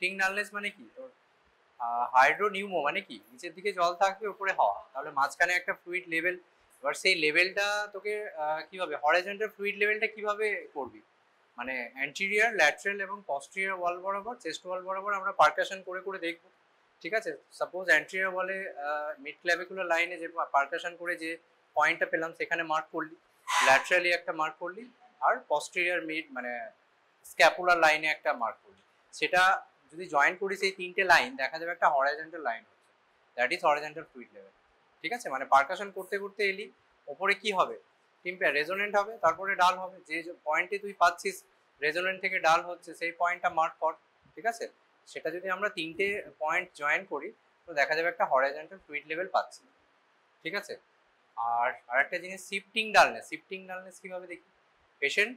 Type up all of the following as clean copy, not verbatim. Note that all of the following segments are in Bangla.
শিফটিং নালনেস মানে কি তোর হাইড্রোনিউমো মানে কি নিচের দিকে জল থাকবে উপরে হাওয়া, তাহলে মাঝখানে একটা ফ্লুইড লেভেল। এবার সেই লেভেলটা তোকে কিভাবে হরাইজন্টাল ফ্লুইড লেভেলটা কিভাবে করবি, মানে অ্যান্টেরিয়র, ল্যাটারাল এবং পস্টেরিয়র ওয়াল বরাবর, চেস্ট ওয়াল বরাবর আমরা পারকাশন করে করে দেখবো। ঠিক আছে, সাপোজ অ্যান্টেরিয়র ওয়ালে মিড ক্ল্যাভিকুলার লাইনে যে পারকাশন করে যে পয়েন্টটা পেলাম সেখানে মার্ক করলি, ল্যাটারালি একটা মার্ক করলি, আর পস্টেরিয়র মিড মানে স্ক্যাপুলার লাইনে একটা মার্ক করলি। সেটা যদি জয়েন করি সেই তিনটে লাইন, দেখা যাবে একটা হরাইজন্টাল লাইন হচ্ছে, that is horizontal fluid level. ঠিক আছে, মানে পারকাশন করতে করতে এলি, ওপরে কি হবে, টিম্পে রেজোনেন্ট হবে, তারপরে ডাল হবে। যে পয়েন্টে তুই পাচ্ছিস রেজোনেন্ট থেকে ডাল হচ্ছে সেই পয়েন্টটা মার্ক কর। ঠিক আছে, সেটা যদি আমরা তিনটে পয়েন্ট জয়েন করি তো দেখা যাবে একটা হরাইজন্টাল ফ্লুইড লেভেল পাচ্ছি। ঠিক আছে, আর আরেকটা জিনিস শিফটিং ডালনেস। শিফটিং ডালনেস কিভাবে দেখি, পেশেন্ট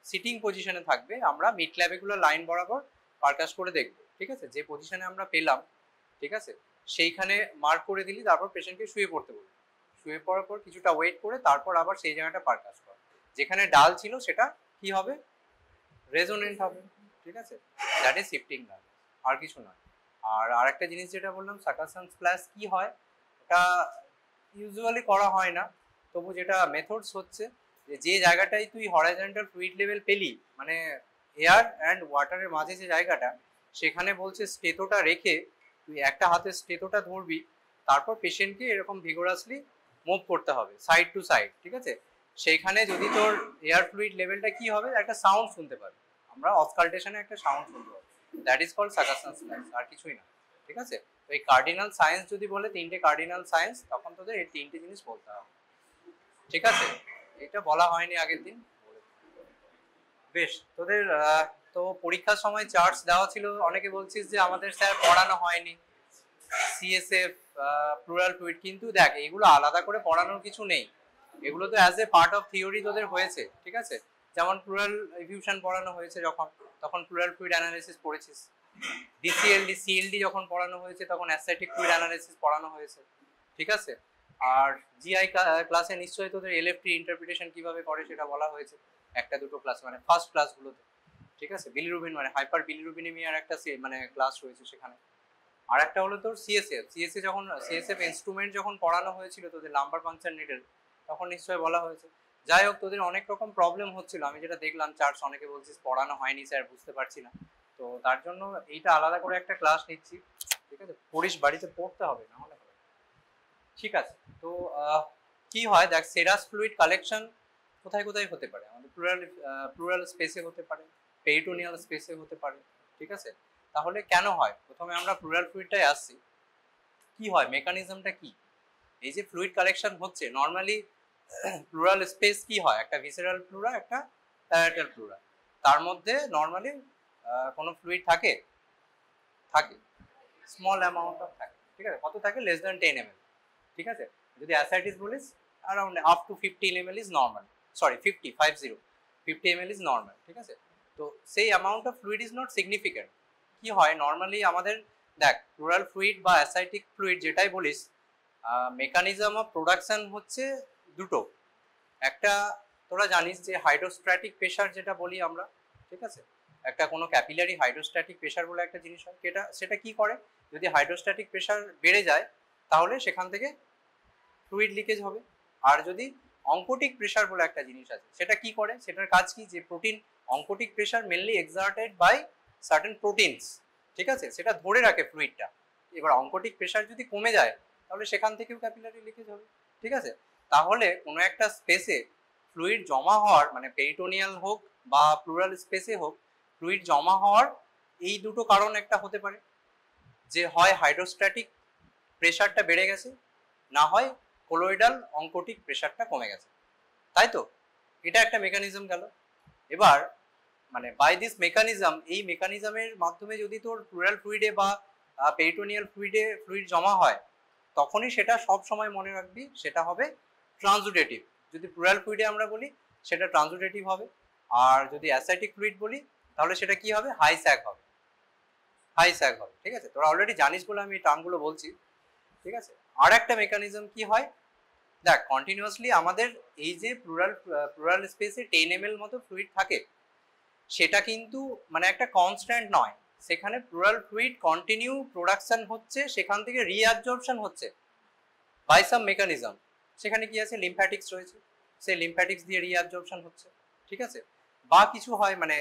সিটিং পজিশনে থাকবে, আমরা মিড ক্ল্যাভিকুলার লাইন বরাবর পারকাস করে দেখবো। ঠিক আছে, যে পজিশনে আমরা পেলাম, ঠিক আছে, সেইখানে মার্ক করে দিলি, তারপর পেশেন্টকে শুয়ে পড়তে বলবি। শুয়ে পড়ার পর কিছুটা ওয়েট করে তারপর আবার সেই জায়গাটা পারকাস কর, যেখানে ডাল ছিল সেটা কি হবে, রেজোনেন্ট হবে। ঠিক আছে, দ্যাট ইজ শিফটিং ডালনেস, আর কিছু নয়। আর আরেকটা জিনিস যেটা বললাম সাকাশন স্প্ল্যাশ, কি হয় এটা ইউজুয়ালি করা হয় না, তবু যেটা মেথডস হচ্ছে যে জায়গাটায় তুই হরাইজন্টাল ফ্লুইড লেভেল পেলি, মানে এয়ার অ্যান্ড ওয়াটারের মাঝে যে জায়গাটা, সেখানে বলছে স্টেথোটা রেখে তুই একটা হাতে স্টেথোটা ধরবি, তারপর পেশেন্টকে এরকম ভিগোরাসলি মুভ করতে হবে সাইড টু সাইড। ঠিক আছে, সেইখানে যদি তোর এয়ার ফ্লুইড লেভেলটা কি হবে, একটা সাউন্ড শুনতে পাবি, আমরা অসকালটেশনে একটা সাউন্ড শুনতে পাবো, দ্যাট ইজ কল্ড সাকাশন স্প্ল্যাশ, আর কিছুই না। ঠিক আছে, তো এই কার্ডিনাল সায়েন্স যদি বলে তিনটে কার্ডিনাল সায়েন্স, তখন তোদের এই তিনটে জিনিস বলতে হবে। ঠিক আছে, এটা বলা হয়নি আগের দিন। বেশ, তোদের তো পরীক্ষার সময় চার্টস দেওয়া ছিল, অনেকে বলছিস যে আমাদের স্যার পড়ানো হয়নি সিএসএফ, প্লুরাল ফ্লুইড, কিন্তু দেখ এগুলো আলাদা করে পড়ানোর কিছু নেই, এগুলো তো as a part of theory তোদের হয়েছে। ঠিক আছে, যেমন প্লুরাল ইফিউশন পড়ানো হয়েছে যখন, তখন প্লুরাল ফ্লুইড অ্যানালিসিস পড়েছিস। ডিসিএলডি সিএলডি যখন পড়ানো হয়েছে তখন অ্যাসেটিক ফ্লুইড অ্যানালিসিস পড়ানো হয়েছে। ঠিক আছে, আর জিআই ক্লাসে নিশ্চয়ই তোদের এলএফটি ইন্টারপ্রিটেশন কিভাবে করে সেটা বলা হয়েছে একটা দুটো ক্লাস, মানে ফার্স্ট ক্লাসগুলোতে। ঠিক আছে, বিলিরুবিন মানে হাইপার বিলিরুবিনেমিয়ার একটা মানে ক্লাস রয়েছে সেখানে। আর একটা হলো তোর সিএসএফ যখন সিএসএফ ইনস্ট্রুমেন্ট যখন পড়ানো হয়েছিল তোদের লাম্বার পাংচার নিডল, তখন নিশ্চয়ই বলা হয়েছে। যাই হোক, তোদের অনেক রকম প্রবলেম হচ্ছিল, আমি যেটা দেখলাম চার্টস অনেকে বলছিস পড়ানো হয়নি স্যার, বুঝতে পারছি না, তো তার জন্য এইটা আলাদা করে একটা ক্লাস নিচ্ছি। ঠিক আছে, পড়িস, বাড়িতে পড়তে হবে, না হলে হবে। ঠিক আছে, তো কি হয় দেখ, সেরাস ফ্লুইড কালেকশন কোথায় কোথায় হতে পারে আমাদের, প্লুরাল স্পেসে হতে পারে, পেরিটোনিয়াল স্পেসে হতে পারে। ঠিক আছে, তাহলে কেন হয়, প্রথমে আমরা প্লুরাল ফ্লুইডটাই আসছি। কি হয়, মেকানিজমটা কি, এই যে ফ্লুইড কালেকশন হচ্ছে নর্মালি প্লুরাল স্পেস কি হয়, একটা ভিসেরাল প্লুরা, একটা প্যারাটাল প্লুরা, তার মধ্যে নর্মালি কোনো ফ্লুইড থাকে, থাকে স্মল অ্যামাউন্ট অফ থাকে। ঠিক আছে, কত থাকে, লেস দ্যান 10 ml। ঠিক আছে, যদি অ্যাসাইটিস বলিস around up to 15 ml is normal, sorry 50 ml is normal. ঠিক আছে, তো সেই amount of fluid is not significant. কি হয় নর্মালি আমাদের, দেখ প্লুরাল ফ্লুইড বা অ্যাসাইটিক ফ্লুইড যেটাই বলিস, মেকানিজম অফ প্রোডাকশন হচ্ছে দুটো। একটা তোরা জানিস যে হাইড্রোস্ট্যাটিক প্রেশার যেটা বলি আমরা, ঠিক আছে, একটা কোনো ক্যাপিলারি হাইড্রোস্ট্যাটিক প্রেশার বলে একটা জিনিস হয়, সেটা কি করে, যদি হাইড্রোস্ট্যাটিক প্রেশার বেড়ে যায় তাহলে সেখান থেকে ফ্লুইড লিকেজ হবে। আর যদি অঙ্কোটিক প্রেশার বলে একটা জিনিস আছে, সেটা কি করে, সেটার কাজ কি, যে protein, oncotic pressure mainly exerted by certain proteins. ঠিক আছে, সেটা ধরে রাখে ফ্লুইডটা। এবার অঙ্কোটিক প্রেশার যদি কমে যায় তাহলে সেখান থেকেও ক্যাপিলারি লিকেজ হবে। ঠিক আছে, তাহলে কোনো একটা স্পেসে ফ্লুইড জমা হওয়ার, মানে পেরিটোনিয়াল হোক বা প্লুরাল স্পেসে হোক, ফ্লুইড জমা হওয়ার এই দুটো কারণ একটা হতে পারে, যে হয় হাইড্রোস্ট্যাটিক প্রেশারটা বেড়ে গেছে, না হয় কোলোয়েডাল অঙ্কোটিক প্রেশারটা কমে গেছে, তাই তো, এটা একটা মেকানিজম গেল। এবার মানে বাই দিস মেকানিজম, এই মেকানিজমের মাধ্যমে যদি তোর প্লুরাল ফ্লুইডে বা পেরিটোনিয়াল ফ্লুইডে ফ্লুইড জমা হয়, তখনই সেটা সব সময় মনে রাখবি সেটা হবে ট্রান্সুডেটিভ। যদি প্লুরাল ফ্লুইডে আমরা বলি সেটা ট্রান্সুডেটিভ হবে, আর যদি অ্যাসাইটিক ফ্লুইড বলি তাহলে সেটা কি হবে, হাই স্যাগ হবে, হাই স্যাগ হবে। ঠিক আছে, তোরা অলরেডি জানিস বলে আমি টার্মগুলো বলছি। ঠিক আছে, আর একটা মেকানিজম কি হয়, দেখ কন্টিনিউয়াসলি আমাদের এই যে প্লুরাল স্পেসে 10 ml মতো ফ্লুইড থাকে, সেটা কিন্তু মানে একটা কনস্ট্যান্ট নয়, সেখানে প্লুরাল ফ্লুইড কন্টিনিউ প্রোডাকশন হচ্ছে, সেখান থেকে রিঅ্যাবজর্পশন হচ্ছে বাই সাম মেকানিজম। সেখানে কি আছে, লিম্ফ্যাটিক্স রয়েছে, সেই লিম্ফ্যাটিক্স দিয়ে রিঅ্যাবজর্পশন হচ্ছে, ঠিক আছে। বা কিছু হয় মানে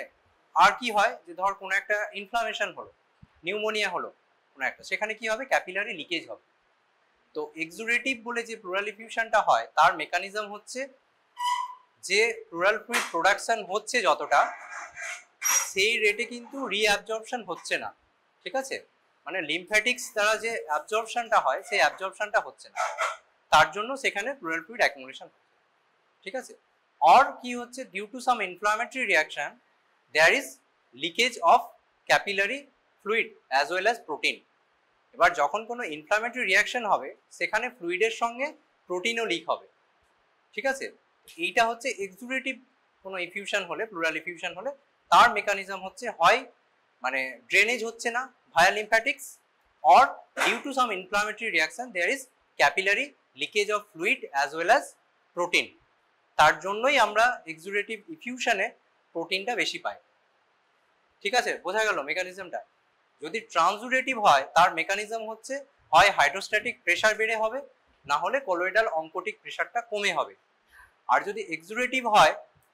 আর কি হয় যে ধর কোনো একটা ইনফ্লামেশন হলো, নিউমোনিয়া হলো কোনো একটা, সেখানে কি হবে, ক্যাপিলারি লিকেজ হবে। তো এক্সুডেটিভ বলে যে প্লুরাল ইফিউশনটা হয় তার মেকানিজম হচ্ছে যে প্লুরাল ফ্লুইড প্রোডাকশন হচ্ছে যতটা, সেই রেটে কিন্তু রিঅ্যাবজর্পশন হচ্ছে না, ঠিক আছে। মানে লিম্ফ্যাটিক্স দ্বারা যে অ্যাবজর্পশনটা হয় সেই অ্যাবজর্পশনটা হচ্ছে না, তার জন্য সেখানে প্লুরাল ফ্লুইড অ্যাকুমুলেশন হচ্ছে, ঠিক আছে। অর কি হচ্ছে, due to some inflammatory reaction there is leakage of capillary fluid as well as protein. এবার যখন কোনো ইনফ্লামেটরি রিয়াকশন হবে সেখানে ফ্লুইডের সঙ্গে প্রোটিনও লিক হবে, ঠিক আছে। এইটা হচ্ছে এক্সুডেটিভ কোনো ইফিউশন হলে, প্লুরাল ইফিউশন হলে তার মেকানিজম হচ্ছে হয় মানে ড্রেনেজ হচ্ছে না via lymphatics, or due to some inflammatory reaction there is capillary leakage of fluid as well as protein. তার জন্যই আমরা এক্সুডেটিভ ইফিউশনে প্রোটিনটা বেশি পাই, ঠিক আছে। বোঝা গেল মেকানিজমটা। যদি ট্রান্সুডেটিভ হয় তার মেকানিজম হচ্ছে হয় হাইড্রোস্ট্যাটিক প্রেসার বেড়ে হবে, না হলে কলোয়েডাল অঙ্কোটিক প্রেসারটা কমে হবে। আর যদি এক্সুডেটিভ হয়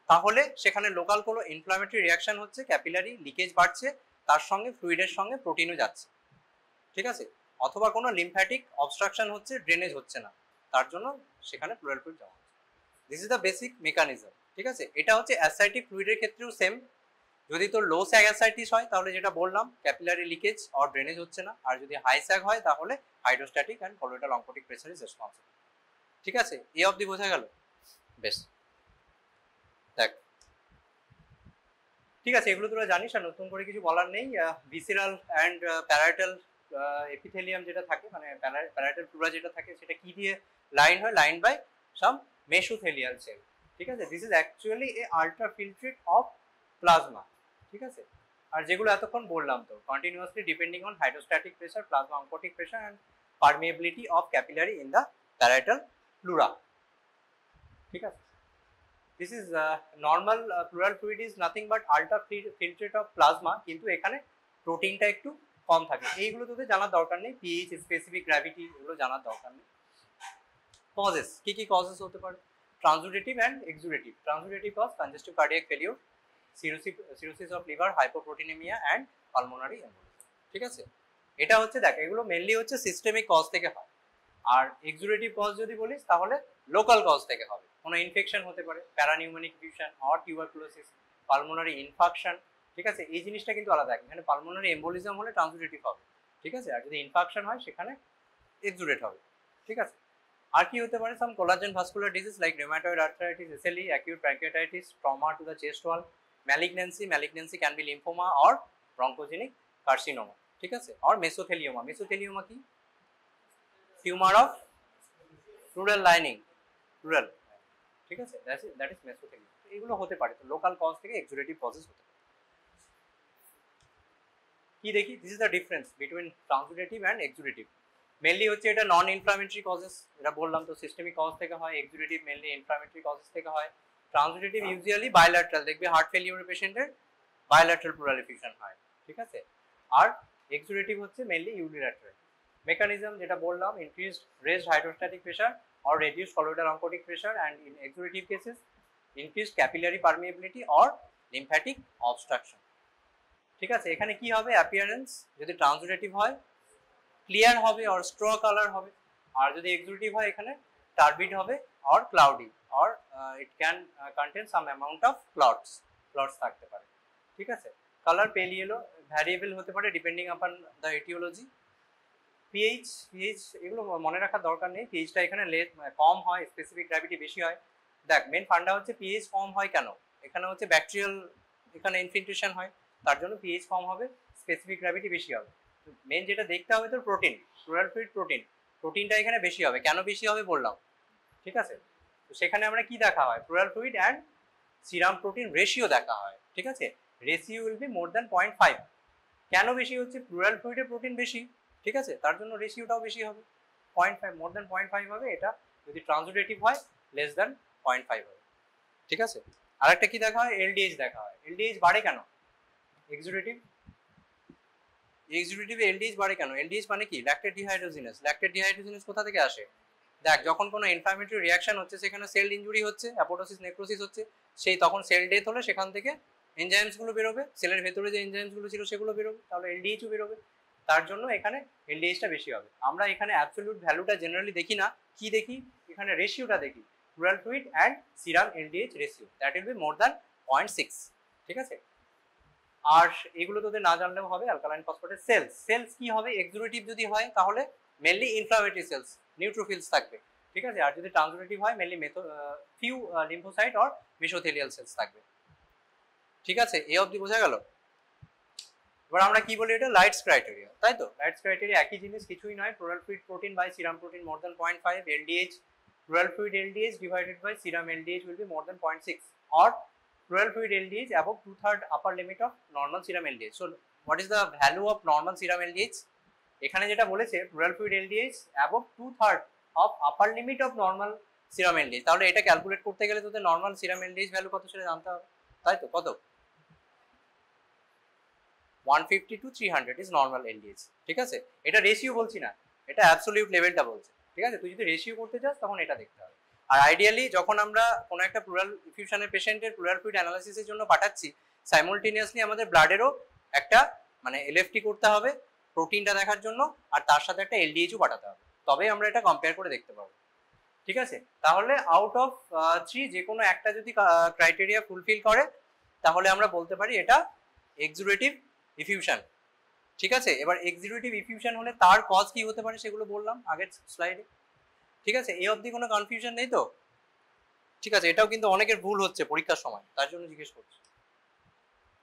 তাহলে সেখানে লোকাল কোনো ইনফ্লামেটরি রিয়াকশন হচ্ছে, ক্যাপিলারি লিকেজ বাড়ছে, তার সঙ্গে ফ্লুইডের সঙ্গে প্রোটিনও যাচ্ছে, ঠিক আছে। অথবা কোনো লিম্ফ্যাটিক অবস্ট্রাকশন হচ্ছে, ড্রেনেজ হচ্ছে না, তার জন্য সেখানে প্লুরাল ফ্লুইড যাওয়া হচ্ছে। This is the basic mechanism, ঠিক আছে। এটা হচ্ছে অ্যাসাইটিক ফ্লুইডের ক্ষেত্রেও সেম। যদি তোর লো স্যাগ অ্যাসাইটিস হয় তাহলে যেটা বললাম ক্যাপিলারি লিকেজ আর ড্রেনেজ হচ্ছে না, আর যদি হাই স্যাগ হয় তাহলে hydrostatic and colloidal oncotic pressure is responsible, ঠিক আছে। এই অবধি বোঝা গেল? বেশ, দেখ ঠিক আছে, এগুলো তোরা জানিস আর নতুন করে কিছু বলার নেই। ভিসেরাল অ্যান্ড প্যারাইটাল এপিথেলিয়াম যেটা থাকে, মানে প্যারাইটাল প্লুরা যেটা থাকে, সেটা কি দিয়ে লাইন হয়, line by some mesothelial cell, ঠিক আছে। This is actually a ultra filtrate of plasma, ঠিক আছে। আর যেগুলো এতক্ষণ বললাম তো, continuously depending on hydrostatic pressure, plasma oncotic pressure and permeability of capillary in the parietal pleura, ঠিক আছে। This is normal pleural fluid is nothing but ultra filtrate of plasma, কিন্তু এখানে প্রোটিনটা একটু কম থাকে। এইগুলো তোদের জানার দরকার নেই, পিএইচ, স্পেসিফিক গ্র্যাভিটি, এগুলো জানার দরকার নেই। কজেস, কি কি কজেস হতে পারে? Transudative and exudative. Transudative cause congestive cardiac failure, cirrhosis of liver, hypoproteinaemia and pulmonary embolism, ঠিক আছে। এটা হচ্ছে দেখ, এগুলো মেনলি হচ্ছে সিস্টেমিক কজ থেকে হয়। আর এক্সুডেটিভ কজ যদি বলিস তাহলে লোকাল কজ থেকে হবে। কোনো ইনফেকশন হতে পারে, parapneumonic infection or tuberculosis, pulmonary infarction, ঠিক আছে। এই জিনিসটা কিন্তু আলাদা। এখানে পালমোনারি এম্বোলিজম হলে ট্রান্সুডেটিভ হবে, ঠিক আছে। আর যদি ইনফাকশন হয় সেখানে এক্সুডেট হবে, ঠিক আছে। আর কি হতে পারে? Some collagen vascular disease like rheumatoid arthritis, SLE, acute pancreatitis, trauma to the chest wall, malignancy can be lymphoma or bronchogenic carcinoma, ঠিক আছে। Or mesothelioma. মেসোথেলিওমা কি? Tumour of pleural lining, pleural, ঠিক আছে। That is mesothelioma. এগুলো হতে পারে। তো লোকাল কজ থেকে এক্সুডেটিভ কজেস হতে পারে। কি দেখি, this is the difference between transudative and exudative. Mainly হচ্ছে এটা নন ইনফ্লামেটরি কজেস, এটা বললাম তো, সিস্টেমিক কজ থেকে হয়। এক্সুডেটিভ মেনলি ইনফ্লামেটরি কজেস থেকে হয়। ট্রান্সুডেটিভ ইউজুয়ালি বায়োল্যাটারাল, দেখবে হার্ট ফেলিওরের পেশেন্টের বায়োল্যাটারাল প্লুরাল এফিউশন হয়, ঠিক আছে। আর এক্সুডেটিভ হচ্ছে মেনলি ইউনিল্যাটারাল। মেকানিজম যেটা বললাম, increased raised hydrostatic pressure or reduced colloidal oncotic pressure, and in exudative cases increased capillary permeability or lymphatic obstruction, ঠিক আছে। এখানে কি হবে? অ্যাপিয়ারেন্স যদি ট্রান্সুডেটিভ হয় ক্লিয়ার হবে or straw color হবে, আর যদি এক্সুডেটিভ হয় এখানে টার্বিড হবে or cloudy or it can contain some amount of clots থাকতে পারে, ঠিক আছে। কালার পেল ইয়েলো, ভ্যারিয়েবল হতে পারে depending upon the aetiology. PH এগুলো মনে রাখার দরকার নেই। পিএইচটা এখানে কম হয়, স্পেসিফিক গ্র্যাভিটি বেশি হয়। দেখ, মেন ফান্ডা হচ্ছে পিএইচ কম হয় কেন? এখানে হচ্ছে ব্যাকটেরিয়াল, এখানে ইনফিল্ট্রেশন হয়, তার জন্য পিএইচ কম হবে, স্পেসিফিক গ্র্যাভিটি বেশি হবে। মেন যেটা দেখতে হবে তোর প্রোটিন, প্লুরাল ফ্লুইড প্রোটিনটা এখানে বেশি হবে। কেন বেশি হবে বললাম, ঠিক আছে। তো সেখানে আমরা কি দেখা হয়? Plural fluid and serum protein ratio দেখা হয়, ঠিক আছে। Ratio will be more than 0.5। কেন বেশি হচ্ছে? প্লুরাল ফ্লুইডে প্রোটিন বেশি, ঠিক আছে, তার জন্য রেশিওটাও বেশি হবে। 0.5, মোর দ্যান 0.5 হবে। এটা যদি ট্রান্সুডেটিভ হয় লেস দ্যান 0.5 হবে, ঠিক আছে। আরেকটা কি দেখা হয়? এলডিএইচ দেখা হয়। এলডিএইচ বাড়ে কেন? এক্সুডেটিভ এক্সিকিউটিভ এলডিএইচ বাড়ে কেন? এলডিএইচ মানে কি? Lactate dehydrogenase. ল্যাকটেট ডিহাইড্রোজিনেস কোথা থেকে আসে? দেখ, যখন কোনো ইনফ্ল্যামেটরি রিঅ্যাকশন হচ্ছে, সেখানে সেল ইনজুরি হচ্ছে, অ্যাপোটোসিস নেক্রোসিস হচ্ছে, সেই তখন সেল ডেথ হলে সেখান থেকে এনজাইমস গুলো বেরোবে, সেলের ভেতরে যে এনজাইমস গুলো ছিল সেগুলো বেরোবে, তাহলে এলডিএইচও বেরোবে। তার জন্য এখানে এলডিএইচটা বেশি হবে। আমরা এখানে অ্যাবসলিউট ভ্যালুটা জেনারেলি দেখি না, কি দেখি? এখানে রেশিওটা দেখি, plural fluid and serum LDH ratio, that will be more than 0.6। ঠিক আছে? আর এগুলো তোদের না জানলেও হবে। অ্যালকালাইন ফসফেটের সেলস, সেলস কি হবে? এক্সুডেটিভ যদি হয় তাহলে মেনলি ইনফ্লামেটরি সেলস, নিউট্রোফিলস থাকবে। ঠিক আছে? আর যদি ট্রান্সুডেটিভ হয় mainly few lymphocyte or mesothelial cells থাকবে। ঠিক আছে? এই অবধি বোঝা গেল? এবার আমরা কি বলি? এটা লাইটস ক্রাইটেরিয়া, তাই তো? লাইটস ক্রাইটেরিয়া একই জিনিস, কিছুই নয়। Pleural fluid protein by serum protein more than 0.5, LDH, pleural fluid LDH divided by serum LDH will be more than 0.6, or pleural fluid LDH above 2/3 upper limit of normal serum LDH. So what is the value of normal serum LDH? এখানে যেটা বলেছে pleural fluid LDH above 2/3 of upper limit of normal serum LDH, তাহলে এটা ক্যালকুলেট করতে গেলে তোদের নরমাল সিরাম এলডিএইচ ভ্যালু কত সেটা জানতে হবে, তাই তো? কত? 150 to 300 ইজ নরমাল এলডিএইচ। ঠিক আছে? এটা রেশিও বলছি না, এটা অ্যাবসলিউট লেভেলটা বলছে। ঠিক আছে? তুই যদি রেশিও করতে চাস তখন এটা দেখতে হবে। আর আইডিয়ালি যখন আমরা কোনো একটা প্লুরাল ইফিউশনের পেশেন্টের প্লুরাল ফ্লুইড অ্যানালাইসিসের জন্য পাঠাচ্ছি, সাইমultaneously আমাদের ব্লাডেরও একটা মানে এলএফটি করতে হবে প্রোটিনটা দেখার জন্য, আর তার সাথে একটা এলডিএইচও পাঠাতে হবে, তবেই আমরা এটা কম্পেয়ার করে দেখতে পাবো। ঠিক আছে? তাহলে আউট অফ 3 যে কোনো একটা যদি ক্রাইটেরিয়া ফুলফিল করে তাহলে আমরা বলতে পারি এটা এক্সুডেটিভ ইফিউশন। ঠিক আছে? এবার এক্সিকিউটিভ ইফিউশন হলে তার কজ কি হতে পারে সেগুলো বললাম আগের স্লাইডে। ঠিক আছে? এই অবধি কোনো কনফিউশন নেই তো? ঠিক আছে? এটাও কিন্তু অনেকের ভুল হচ্ছে পরীক্ষার সময়, তার জন্য জিজ্ঞেস করছি।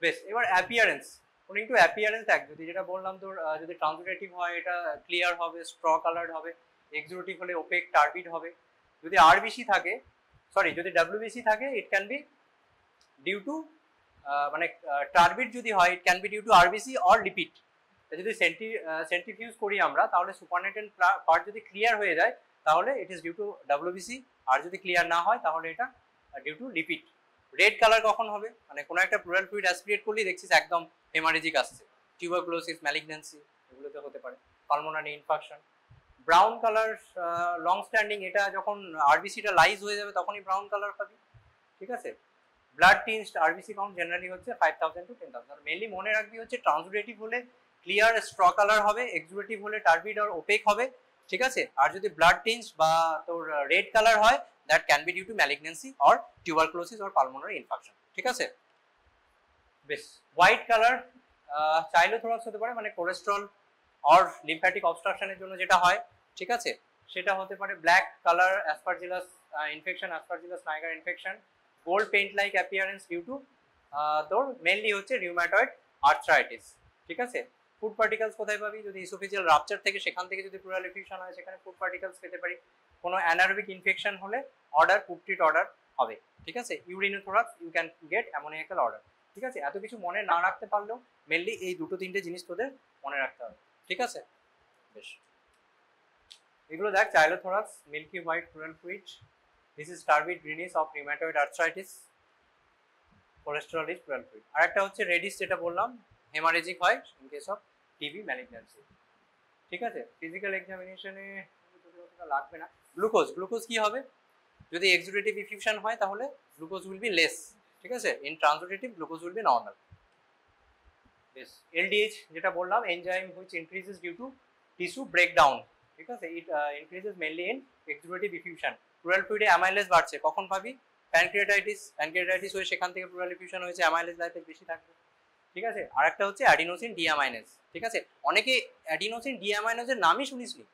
বেশ, এবার অ্যাপিয়ারেন্স, অ্যাকর্ডিং টু অ্যাপিয়ারেন্স দেখ, যদি যেটা বললাম তোর যদি ট্রান্সুডেটিভ হয় এটা ক্লিয়ার হবে, স্ট্র কালার্ড হবে, এক্সিকিউটিভ হলে ওপেক টার্বিড হবে। যদি আরবিসি থাকে, সরি যদি ডাব্লিউবিসি থাকে, it can be due to মানে টার্বিড যদি হয় it can be due to RBC or lipid. যদি সেন্ট্রিফিউজ করি আমরা তাহলে সুপারনেটেন্ট পার্ট যদি ক্লিয়ার হয়ে যায় তাহলে it is due to WBC, আর যদি ক্লিয়ার না হয় তাহলে এটা due to lipid. Red colour কখন হবে? মানে কোনো একটা প্লুরাল ফ্লুইড অ্যাসপিরেট করলেই দেখছিস একদম হেমারেজিক আসছে, টিউবারকুলোসিস, ম্যালিগন্যান্সি এগুলোতে হতে পারে, pulmonary infection. Brown colour long standing, এটা যখন আরবিসিটা লাইজ হয়ে যাবে তখনই ব্রাউন কালার পাবি। ঠিক আছে? ব্লাড টিনড আরবিসি কাউন্ট জেনারেলি হচ্ছে 5000 to 10,000। মেনলি মনে রাখবি হচ্ছে ট্রান্সুডেটিভ হলে ক্লিয়ার স্ট্র কালার হবে, এক্সিকিউটিভ হলে টার্বিড আর ওপেক হবে। ঠিক আছে? আর যদি ব্লাড টিনড বা তোর রেড কালার হয় that can be due to malignancy or tuberculosis or pulmonary infection. ঠিক আছে? বেশ, হোয়াইট কালার চাইলোথোরাক্স হতে পারে, মানে কোলেস্ট্রল অর লিম্ফ্যাটিক অবস্ট্রাকশনের জন্য যেটা হয়। ঠিক আছে? সেটা হতে পারে black colour aspergillus infection, aspergillus niger infection, gold paint like appearance due to তোর মেনলি হচ্ছে রিউম্যাটয়েড আর্থ্রাইটিস। ঠিক আছে? ফুড পার্টিকেলস কোথায় পাবি? যদি ইসোফেজিয়াল রাপচার থেকে সেখান থেকে যদি প্লুরাল ইফিউশন হয় সেখানে ফুড পার্টিকেলস পেতে পারি। কোনো অ্যানারোবিক ইনফেকশন হলে অর্ডার পুপটিট অর্ডার হবে। ঠিক আছে? ইউরিনোথোরাক্স ইউ ক্যান গেট অ্যামোনিয়াকাল অর্ডার। ঠিক আছে? এত কিছু মনে না রাখতে পারলেও মেনলি এই দুটো তিনটে জিনিস তোদের মনে রাখতে হবে। ঠিক আছে? বেশ, এগুলো দেখ, chylothorax, milky white pleural fluid, this is turbid greenish of rheumatoid arthritis, cholesterol rich pleural fluid. আর একটা হচ্ছে রেডিস, যেটা বললাম হেমারেজিক হয় in case of TB malignancy. ঠিক আছে? ফিজিক্যাল এক্সামিনেশনে লাগবে না। গ্লুকোজ, গ্লুকোজ কি হবে? যদি এক্সিকিউটিভ ইফিউশন হয় তাহলে গ্লুকোজ উইল বি লেস। ঠিক আছে? In transudative glucose will be normal. বেশ, এলডিএইচ যেটা বললাম, enzyme which increases due to tissue breakdown. ঠিক আছে? It increases mainly in exudative effusion. Pleural ফ্লুইডে অ্যামাইলেজ বাড়ছে, কখন পাবি? প্যানক্রিয়াটাইটিস, প্যানক্রিয়াটাইটিস হয়ে সেখান থেকে প্লুরাল ইফিউশন হয়েছে, অ্যামাইলেজ লাইফে বেশি থাকবে। ঠিক আছে? আর একটা হচ্ছে অ্যাডিনোসিন ডিঅ্যামাইনেজ। ঠিক আছে? অনেকে অ্যাডিনোসিন ডিঅ্যামাইনেজের নামই শুনিসনি,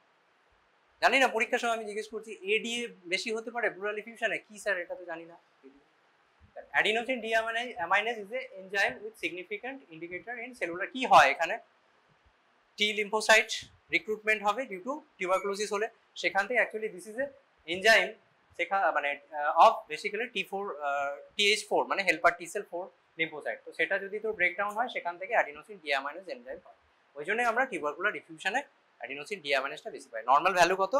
জানি না, পরীক্ষার সময় আমি জিজ্ঞেস করছি এডিএ বেশি হতে পারে প্লুরাল ইফিউশনে, কি স্যার এটা তো জানি না। Adenosine deaminase is a enzyme with significant indicator in cellular. কি হয় এখানে? টি লিম্ফোসাইট রিক্রুটমেন্ট হবে ডিউ টু টিউবারকুলোসিস হলে, সেখান থেকে actually this is a enzyme মানে অফ বেসিক্যালি TH4 মানে হেল্পার টি সেল 4 লিম্ফোসাইট। তো সেটা যদি তোর ব্রেকডাউন হয় সেখান থেকে অ্যাডিনোসিন ডিঅ্যামাইনেজ এনজাইম হয়। ওই জন্য আমরা টিউবারকুলার ইফিউশনে অ্যাডিনোসিন ডিঅ্যামাইনেজটা বেশি পাই। নর্মাল ভ্যালু কত?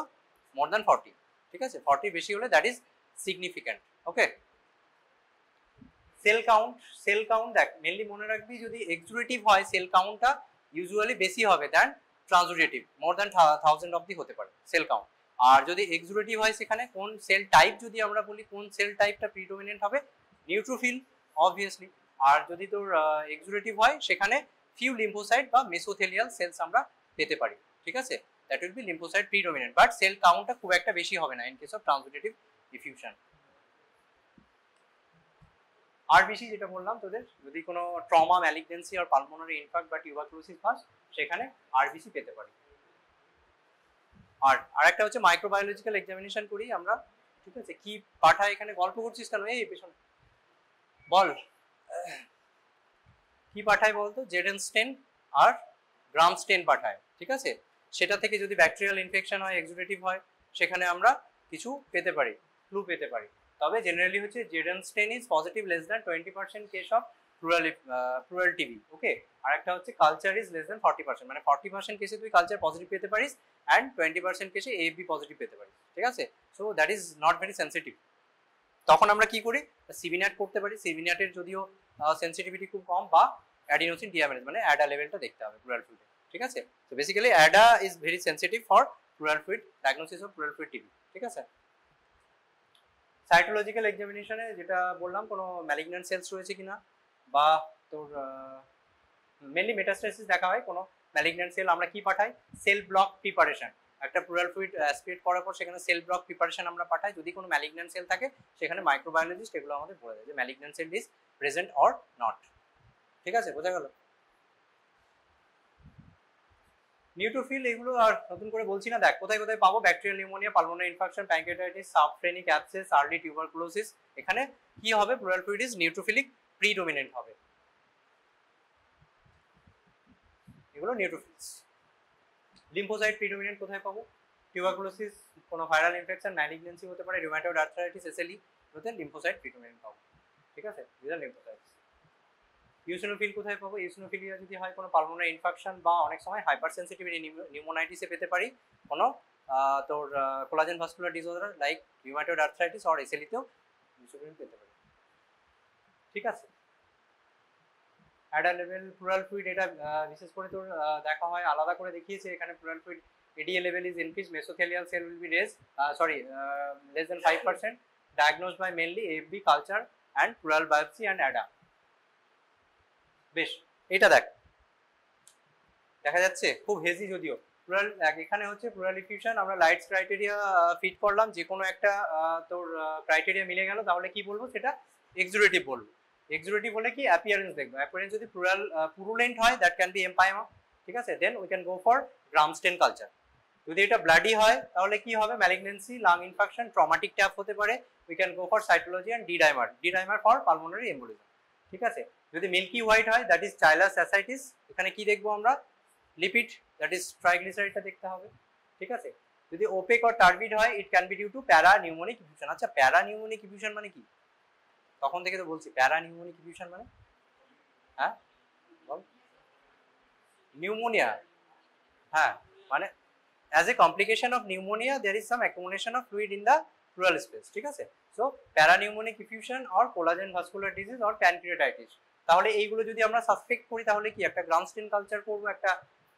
More than 40। ঠিক আছে? 40 বেশি হলে that is significant. Okay? Sell count, sell count দেখ মেনলি মনে রাখবি যদি এক্সিকিউটিভ হয় সেল কাউন্টটা ইউজুয়ালি বেশি হবে দ্যান ট্রান্সুডেটিভ, মোর দ্যান 1000 অব্দি হতে পারে সেল কাউন্ট। আর যদি এক্সুডেটিভ হয় সেখানে কোন সেল টাইপ, যদি আমরা বলি কোন সেল টাইপটা প্রিডোমিনেন্ট হবে, নিউট্রোফিল অবভিয়াসলি। আর যদি তোর এক্সুডেটিভ হয় সেখানে ফিউ লিম্ফোসাইট বা মেসোথেলিয়াল সেলস আমরা পেতে পারি, ঠিক আছে, that will be lymphocyte predominant, but cell কাউন্টটা খুব একটা বেশি হবে না in case of transudative diffusion. RBC যেটা বললাম তোদের, যদি কোনো ট্রমা, ম্যালিগনেন্সি আর পালমোনারি ইনফার্ক্ট বা টিউবারকুলোসিস হয় সেখানে আরবিসি পেতে পারি। আর আরেকটা হচ্ছে মাইক্রোবায়োলজিক্যাল এক্সামিনেশন করি আমরা, ঠিক আছে। কি পাঠায় এখানে গল্প করছিস কেন, এই পেছনে বল, কি পাঠায় বলতো, জেডেন স্টেন আর গ্রাম স্টেন পাঠায়, ঠিক আছে। সেটা থেকে যদি ব্যাকটেরিয়াল ইনফেকশন হয়, এক্সুডেটিভ হয়, সেখানে আমরা কিছু পেতে পারি, ফ্লু পেতে পারি। তবে জেনারেলি হচ্ছে ZN stain is positive less than 20% case of pleural TB, okay. আর একটা হচ্ছে কালচার ইজ লেস দ্যান 40%, মানে 40% কেসে তুই কালচার পজিটিভ পেতে পারিস অ্যান্ড 20% কেসে এএফবি পজিটিভ পেতে পারিস, ঠিক আছে। So that is not very sensitive. তখন আমরা কি করি, সিভিন্যাট করতে পারি। সিভিন্যাটের যদিও সেন্সিটিভিটি খুব কম, বা অ্যাডিনোসিন ডিয়ামিনেজ মানে অ্যাডা লেভেলটা দেখতে হবে প্লুরাল ফ্লুইডে, ঠিক আছে। তো basically Ada is very sensitive for plural fluid diagnosis of plural fluid TB, ঠিক আছে। সাইটোলজিক্যাল এক্সামিনেশনে যেটা বললাম, কোনো ম্যালিগন্যান্ট সেলস রয়েছে কিনা, বা তোর মেনলি মেটাস্টাসিস দেখা হয়। কোনো ম্যালিগন্যান্ট সেল আমরা কি পাঠাই, সেল ব্লক প্রিপারেশন, একটা প্লুরাল ফ্লুইড অ্যাসপিরেট করার পর সেখানে সেল ব্লক প্রিপারেশন আমরা পাঠাই। যদি কোনো ম্যালিগন্যান্ট সেল থাকে সেখানে মাইক্রোবায়োলজিস্ট এগুলো আমাদের বলে দেয় যে malignant cell is present or not, ঠিক আছে, বোঝা গেল। নিউট্রোফিল এগুলো আর নতুন করে বলছি না, দেখ কোথায় কোথায় পাবো, bacterial pneumonia, pulmonary infection, pancreatitis, subphrenic abscess, early tuberculosis. এখানে কি হবে, pleural fluid is neutrophilic predominant হবে, এগুলো নিউট্রোফিলস। লিম্ফোসাইট প্রিডোমিনেন্ট কোথায় পাবো, টিউবারকুলোসিস, কোনো ভাইরাল ইনফেকশন, ম্যালিগন্যান্সি হতে পারে, রিউমাটয়েড আর্থ্রাইটিস, এসএলই, ওতে লিম্ফোসাইট প্রিডোমিনেন্ট পাবো, ঠিক আছে, দিস আর লিম্ফোসাইটস। ইউসিনোফিল কোথায় পাবো, ইউসিনোফিলিয়া যদি হয় কোনো পালমোনারি ইনফেকশন বা অনেক সময় হাইপার সেন্সিটিভিটি নিউমোনাইটিসে পেতে পারি, কোনো তোর collagen vascular disorder like rheumatoid arthritis or এসএলইতেও ইউসিনোফিল পেতে পারি, ঠিক আছে। অ্যাডা লেভেল প্লুরাল ফ্লুইড, এটা বিশেষ করে তোর দেখা হয়, আলাদা করে দেখিয়েছে এখানে। Pleural fluid ADA level is increase, mesothelial cell will be less than 5%, diagnosed by mainly AFB culture and pleural biopsy and ADA। বেশ, এটা দেখ, দেখা যাচ্ছে খুব হেজি যদিও। প্লুরাল এখানে হচ্ছে প্লুরাল ডিফিউশন, আমরা লাইটস ক্রাইটেরিয়া ফিট করলাম, যে কোনো একটা তোর ক্রাইটেরিয়া মিলে গেল, তাহলে কি বলবো, সেটা এক্সুডেটিভ বলবো। এক্সুডেটিভ হলে কি অ্যাপিয়ারেন্স দেখবো, অ্যাপিয়ারেন্স যদি পুরুলেন্ট হয়, দ্যাট ক্যান বি এমপাইমা, ঠিক আছে, then we can go for Gram stain culture. যদি এটা ব্লাডি হয় তাহলে কি হবে, malignancy, lung infection, traumatic tap হতে পারে, we can go for cytology and D-dimer for pulmonary embolism, ঠিক আছে। যদি মিল্কি হোয়াইট হয়, দ্যাট ইজ চাইলাস অ্যাসাইটিস, এখানে কি দেখবো আমরা, লিপিড, দ্যাট ইজ ট্রাইগ্লিসারাইডটা দেখতে হবে, ঠিক আছে। যদি ওপেক অর টার্বিড হয়, it can be due to parapneumonic effusion. আচ্ছা, প্যারা নিউমোনিক ইফিউশন মানে কি, তখন থেকে তো বলছি প্যারা নিউমোনিক ইফিউশন মানে, হ্যাঁ বল, নিউমোনিয়া, হ্যাঁ, মানে as a complication of pneumonia there is some accumulation of fluid in the pleural space, ঠিক আছে। So parapneumonic effusion or collagen vascular disease or pancreatitis, তাহলে এইগুলো যদি আমরা সাসপেক্ট করি তাহলে কি একটা গ্রাম স্টেন কালচার করবো, একটা